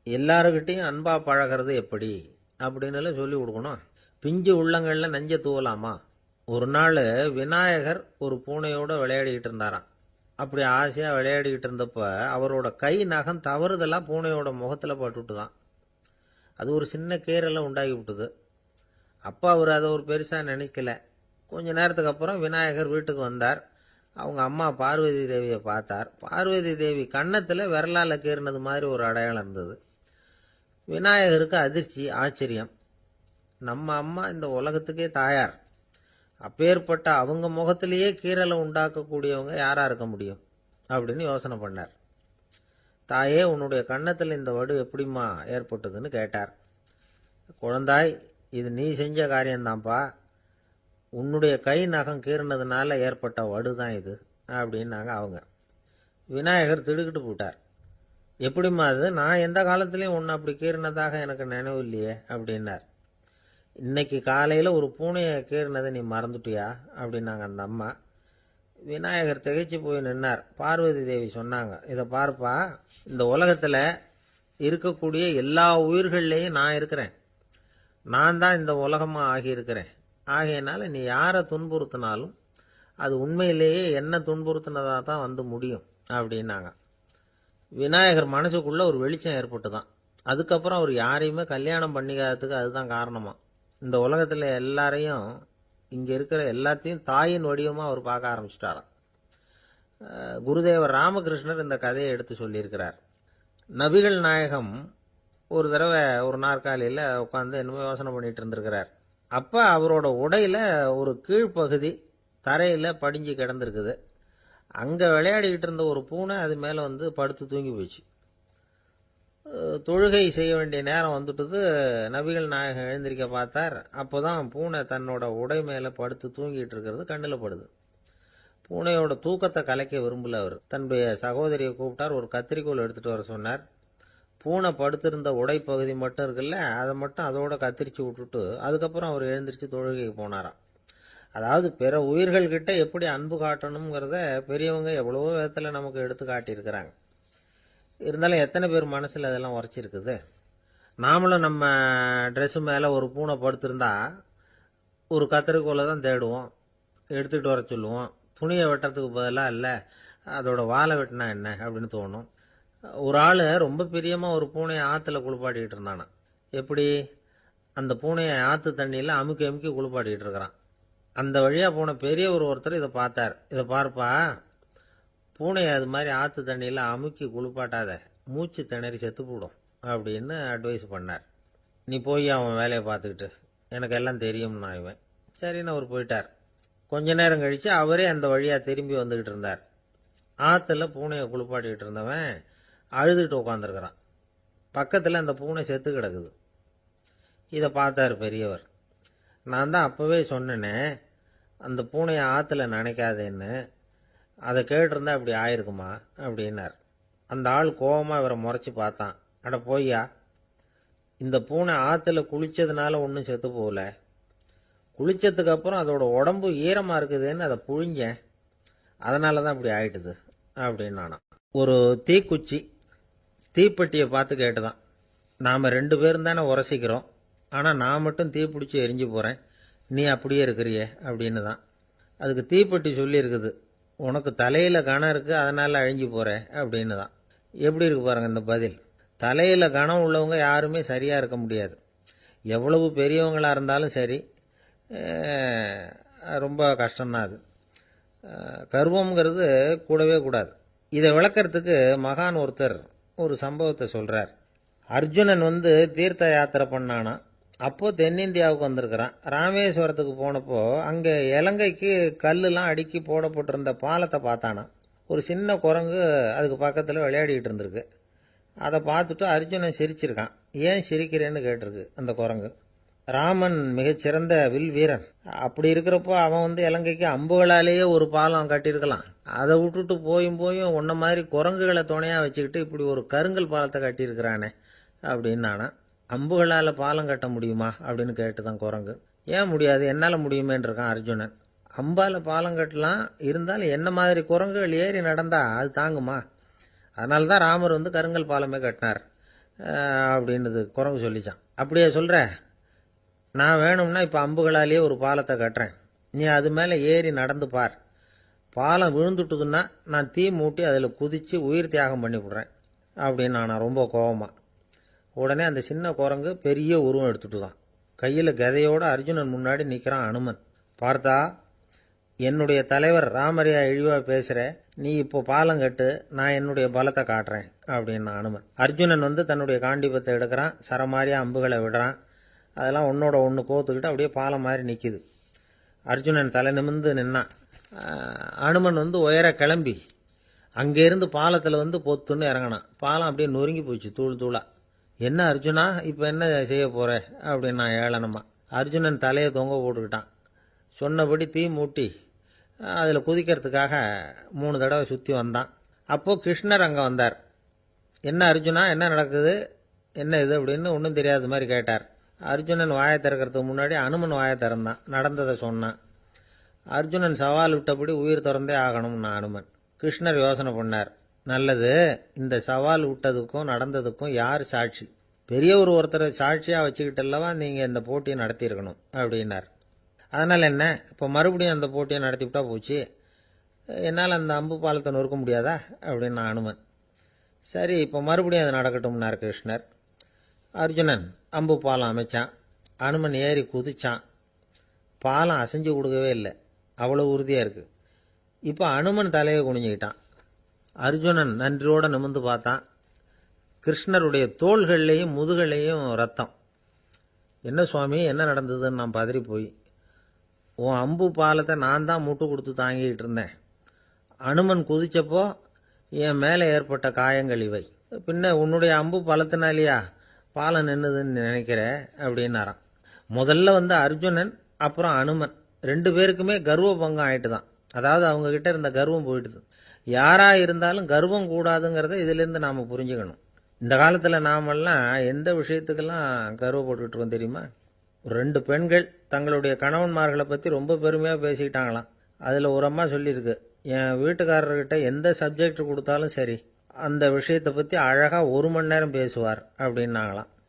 எல்லாருக்கிட்டையும் அன்பா பழகிறது எப்படி அப்படின்னு சொல்லி கொடுக்கணும். பிஞ்சு உள்ளங்கள்ல நஞ்ச தூவலாமா? ஒரு நாள் விநாயகர் ஒரு பூனையோட விளையாடிக்கிட்டு இருந்தாராம். அப்படி ஆசையா விளையாடிக்கிட்டு இருந்தப்ப அவரோட கை நகம் தவறுதலா பூனையோட முகத்துல பட்டுட்டுதான். அது ஒரு சின்ன கீறலை உண்டாகி விட்டுது. அப்பா அவர் அதை ஒரு பெருசா நினைக்கல. கொஞ்ச நேரத்துக்கு அப்புறம் விநாயகர் வீட்டுக்கு வந்தார். அவங்க அம்மா பார்வதி தேவியை பார்த்தார். பார்வதி தேவி கன்னத்துல விரலால கீறினது மாதிரி ஒரு அடையாளம் இருந்தது. விநாயகருக்கு அதிர்ச்சி, ஆச்சரியம். நம்ம அம்மா இந்த உலகத்துக்கே தாயார், அப்பேற்பட்ட அவங்க முகத்திலேயே கீறலை உண்டாக்கக்கூடியவங்க யாரா இருக்க முடியும் அப்படின்னு யோசனை பண்ணார். தாயே, உன்னுடைய கன்னத்தில் இந்த வடு எப்படிம்மா ஏற்பட்டதுன்னு கேட்டார். குழந்தாய், இது நீ செஞ்ச காரியம்தான்ப்பா, உன்னுடைய கை நகம் கீறினதுனால ஏற்பட்ட வடுதான் இது அப்படின்னாங்க அவங்க. விநாயகர் திடுக்கிட்டு போட்டார். எப்படிம்மா அது? நான் எந்த காலத்திலையும் உன்னை அப்படி கீறினதாக எனக்கு நினைவு இல்லையே அப்படின்னார். இன்னைக்கு காலையில ஒரு பூனையை கீறினதை நீ மறந்துட்டியா அப்படின்னாங்க அந்த அம்மா. விநாயகர் திகைச்சு போய் நின்னார். பார்வதி தேவி சொன்னாங்க, இதை பார்ப்பா, இந்த உலகத்துல இருக்கக்கூடிய எல்லா உயிர்கள்லையும் நான் இருக்கிறேன், நான் தான் இந்த உலகமா ஆகியிருக்கிறேன். ஆகையினால நீ யாரை துன்புறுத்தினாலும் அது உண்மையிலேயே என்ன துன்புறுத்தினதா தான் வந்து முடியும் அப்படின்னாங்க. விநாயகர் மனசுக்குள்ள ஒரு வெளிச்சம் ஏற்பட்டுதான். அதுக்கப்புறம் அவர் யாரையுமே கல்யாணம் பண்ணிக்காததுக்கு அதுதான் காரணமா. இந்த உலகத்துல எல்லாரையும், இங்க இருக்கிற எல்லாத்தையும் தாயின் வடிவமா அவர் பார்க்க ஆரம்பிச்சிட்டாராம். குருதேவர் ராமகிருஷ்ணர் இந்த கதையை எடுத்து சொல்லியிருக்கிறார். நபிகள் நாயகம் ஒரு தடவை ஒரு நாற்காலியில உட்காந்து என்னமோ யோசனை பண்ணிட்டு இருந்திருக்கிறார். அப்ப அவரோட உடையில ஒரு கீழ்ப்பகுதி தரையில படிஞ்சு கிடந்திருக்குது. அங்க விளையாடிக்கிட்டு இருந்த ஒரு பூனை அது மேல வந்து படுத்து தூங்கி போச்சு. தொழுகை செய்ய வேண்டிய நேரம் வந்துட்டது. நபிகள் நாயகம் எழுந்திருக்க பார்த்தார். அப்போதான் பூனை தன்னோட உடை மேல படுத்து தூங்கிட்டு இருக்கிறது கண்ணில் படுது. பூனையோட தூக்கத்தை கலைக்க விரும்பல அவர். தன்னுடைய சகோதரியை கூப்பிட்டார். ஒரு கத்திரிக்கோல் எடுத்துட்டு வர சொன்னார். பூனை படுத்திருந்த உடை பகுதி மட்டும் இருக்குல்ல, அதை மட்டும் அதோட கத்திரிச்சு விட்டுட்டு அதுக்கப்புறம் அவர் எழுந்திரிச்சு தொழுகைக்கு போனாராம். அதாவது பிற உயிர்கள் கிட்ட எப்படி அன்பு காட்டணுங்கிறத பெரியவங்க எவ்வளவோ விதத்துல நமக்கு எடுத்து காட்டியிருக்கிறாங்க. இருந்தாலும் எத்தனை பேர் மனசுல அதெல்லாம் உரைச்சிருக்குது? நாமளும் நம்ம ட்ரெஸ் மேல ஒரு பூனை படுத்திருந்தா ஒரு கத்திரிக்கோலை தான் தேடுவோம், எடுத்துக்கிட்டு வர சொல்லுவோம். துணியை வெட்டுறதுக்கு பதிலாக இல்லை அதோட வாழை வெட்டினா என்ன அப்படின்னு தோணும். ஒரு ஆள் ரொம்ப பிரியமா ஒரு பூனையை ஆற்றுல குளிப்பாட்டிக்கிட்டு இருந்தானா. எப்படி? அந்த பூனையை ஆற்று தண்ணியில் அமுக்கி அமுக்கி குளிப்பாட்டிக்கிட்டு இருக்கிறான். அந்த வழியாக போன பெரிய ஒருத்தர் இதை பார்த்தார். இதை பார்ப்பா, பூனையை அது மாதிரி ஆற்று தண்ணியில் அமுக்கி குளிப்பாட்டாத, மூச்சு திணறி செத்து போடும் அப்படின்னு அட்வைஸ் பண்ணார். நீ போய் அவன் வேலையை பார்த்துக்கிட்டு, எனக்கு எல்லாம் தெரியும்னா இவன். சரின்னு அவர் போயிட்டார். கொஞ்ச நேரம் கழிச்சு அவரே அந்த வழியாக திரும்பி வந்துக்கிட்டு இருந்தார். ஆற்றுல பூனையை குளிப்பாட்டிக்கிட்டு இருந்தவன் அழுதுகிட்டு உட்காந்துருக்கிறான். பக்கத்தில் அந்த பூனை செத்து கிடக்குது. இதை பார்த்தார் பெரியவர். நான் தான் அப்பவே சொன்னேனே அந்த பூனையை ஆற்றுல நினைக்காதேன்னு, அதை கேட்டிருந்தா இப்படி ஆயிருக்குமா அப்படின்னார். அந்த ஆள் கோபமாக இவரை முறைச்சி பார்த்தான். அட போய்யா, இந்த பூனை ஆற்றுல குளிச்சதுனால ஒன்றும் செத்து போகல, குளிச்சதுக்கு அப்புறம் அதோட உடம்பு ஈரமாக இருக்குதுன்னு அதை புழிஞ்சேன், அதனால தான் இப்படி ஆயிட்டுது அப்படின்னு நானா. ஒரு தீக்குச்சி தீப்பெட்டியை பார்த்து கேட்டுதான், நாம் 2 பேரும் தானே உரசிக்கிறோம், ஆனால் நான் மட்டும் தீப்பிடிச்சி எரிஞ்சு போகிறேன், நீ அப்படியே இருக்கிறியே அப்படின்னு தான். அதுக்கு தீப்பெட்டி சொல்லியிருக்குது, உனக்கு தலையில் கணம் இருக்குது அதனால் அழிஞ்சு போகிற அப்படின்னு தான். எப்படி இருக்கு பாருங்கள் இந்த பதில். தலையில் கணம் உள்ளவங்க யாருமே சரியாக இருக்க முடியாது. எவ்வளவு பெரியவங்களாக இருந்தாலும் சரி, ரொம்ப கஷ்டம்தான் அது. கர்வம்ங்கிறது கூடவே கூடாது. இதை விளக்கறதுக்கு மகான் ஒருத்தர் ஒரு சம்பவத்தை சொல்கிறார். அர்ஜுனன் தீர்த்த யாத்திரை பண்ணானா. அப்போ தென்னிந்தியாவுக்கு வந்திருக்கிறான். ராமேஸ்வரத்துக்கு போனப்போ அங்கே இலங்கைக்கு கல்லுலாம் அடுக்கி போடப்பட்டிருந்த பாலத்தை பார்த்தானா. ஒரு சின்ன குரங்கு அதுக்கு பக்கத்தில் விளையாடிக்கிட்டு இருந்திருக்கு. அதை பார்த்துட்டு அர்ஜுனன் சிரிச்சிருக்கான். ஏன் சிரிக்கிறேன்னு கேட்டிருக்கு அந்த குரங்கு. ராமன் மிகச்சிறந்த வில் வீரன். அப்படி இருக்கிறப்போ அவன் இலங்கைக்கு அம்புகளாலேயே ஒரு பாலம் கட்டியிருக்கலாம். அதை விட்டுட்டு போயும் உன்ன மாதிரி குரங்குகளை துணையாக வச்சுக்கிட்டு இப்படி ஒரு கருங்கல் பாலத்தை கட்டியிருக்கிறானே அப்படின்னானா. அம்புகளால் பாலம் கட்ட முடியுமா அப்படின்னு கேட்டுதான் குரங்கு. ஏன் முடியாது, என்னால் முடியுமேன்னு இருக்கான் அர்ஜுனன். அம்பால் பாலம் கட்டலாம், இருந்தாலும் என்ன மாதிரி குரங்குகள் ஏறி நடந்தா அது தாங்குமா? அதனால தான் ராமர் கருங்கல் பாலமே கட்டினார் அப்படின்னுது குரங்கு சொல்லிச்சான். அப்படியே சொல்கிற, நான் வேணும்னா இப்போ அம்புகளாலேயே ஒரு பாலத்தை கட்டுறேன், நீ அது மேலே ஏறி நடந்து பார். பாலம் விழுந்துட்டுதுன்னா நான் தீ மூட்டி அதில் குதித்து உயிர் தியாகம் பண்ணி விடுறேன் அப்படின்னு நான் ரொம்ப கோபமா. உடனே அந்த சின்ன குரங்கு பெரிய உருவம் எடுத்துட்டு தான் கையில் கதையோடு அர்ஜுனன் முன்னாடி நிற்கிறான் அனுமன். பார்த்தா, என்னுடைய தலைவர் ராமரையா இழிவாக பேசுகிற, நீ இப்போ பாலம் கட்டு, நான் என்னுடைய பலத்தை காட்டுறேன் அப்படின்னு அனுமன். அர்ஜுனன் தன்னுடைய காண்டிபத்தை எடுக்கிறான், சரமாரியாக அம்புகளை விடுறான். அதெல்லாம் ஒன்னோட ஒன்று கோத்துக்கிட்டு அப்படியே பாலம் மாதிரி நிற்கிது. அர்ஜுனன் தலை நிமிர்ந்து நின்னான். அனுமன் உயர கிளம்பி அங்கேருந்து பாலத்தில் பொத்துன்னு இறங்கினான். பாலம் அப்படியே நொறுங்கி போச்சு தூள் தூளா. என்ன அர்ஜுனா, இப்போ என்ன செய்ய போற அப்படின்னு நான் ஏளனமா. அர்ஜுனன் தலையை தொங்க போட்டுக்கிட்டான். சொன்னபடி தீ மூட்டி அதில் குதிக்கிறதுக்காக 3 தடவை சுற்றி வந்தான். அப்போது கிருஷ்ணர் அங்கே வந்தார். என்ன அர்ஜுனா, என்ன நடக்குது, என்ன இது அப்படின்னு ஒன்றும் தெரியாத மாதிரி கேட்டார். அர்ஜுனன் வாயை திறக்கிறதுக்கு முன்னாடி அனுமன் வாயை திறந்தான், நடந்ததை சொன்னான். அர்ஜுனன் சவால் விட்டபடி உயிர் திறந்தே ஆகணும்னா அனுமன். கிருஷ்ணர் யோசனை பண்ணார். நல்லது, இந்த சவால் விட்டதுக்கும் நடந்ததுக்கும் யார் சாட்சி? பெரியவர் ஒருத்தரை சாட்சியாக வச்சுக்கிட்டல்லவா நீங்கள் இந்த போட்டியை நடத்தியிருக்கணும் அப்படின்னார். அதனால் என்ன, இப்போ மறுபடியும் அந்த போட்டியை நடத்திவிட்டா போச்சு, என்னால் அந்த அம்பு பாலத்தை நொறுக்க முடியாதா அப்படின்னு அனுமன். சரி, இப்போ மறுபடியும் அது நடக்கட்டும்னார் கிருஷ்ணர். அர்ஜுனன் அம்பு பாலம் அமைச்சான். அனுமன் ஏறி குதிச்சான். பாலம் அசைஞ்சு கொடுக்கவே இல்லை, அவ்வளோ உறுதியாக இருக்குது. இப்போ அனுமன் தலையை குனிஞ்சுக்கிட்டான். அர்ஜுனன் நன்றியோடு நிமிர்ந்து பார்த்தான். கிருஷ்ணருடைய தோள்கள்லேயும் முதுகள்லேயும் ரத்தம். என்ன சுவாமி, என்ன நடந்ததுன்னு நான் பதறி போய், உன் அம்பு பாலத்தை நான் தான் முட்டு கொடுத்து தாங்கிக்கிட்டு இருந்தேன். அனுமன் குதிச்சப்போ என் மேலே ஏற்பட்ட காயங்கள் இவை. பின்ன உன்னுடைய அம்பு பலத்தினாலேயா பாலம் நின்னுதுன்னு நினைக்கிற அப்படின்னாராம். முதல்ல அர்ஜுனன் அப்புறம் அனுமன் 2 பேருக்குமே கர்வ பங்கம் ஆயிட்டு தான். அதாவது அவங்க கிட்ட இருந்த கர்வம் போயிட்டுது. யாரா இருந்தாலும் கர்வம் கூடாதுங்கிறத இதிலிருந்து நாம புரிஞ்சுக்கணும். இந்த காலத்தில் நாமெல்லாம் எந்த விஷயத்துக்கெல்லாம் கர்வப்பட்டுக்கிட்டு இருக்கோம் தெரியுமா? 2 பெண்கள் தங்களுடைய கணவன்மார்களை பற்றி ரொம்ப பெருமையாக பேசிக்கிட்டாங்களாம். அதில் ஒரு அம்மா சொல்லியிருக்கு, என் வீட்டுக்காரர்கிட்ட எந்த சப்ஜெக்ட் கொடுத்தாலும் சரி அந்த விஷயத்தை பற்றி அழகாக 1 மணி நேரம் பேசுவார் அப்படின்னாங்களாம்.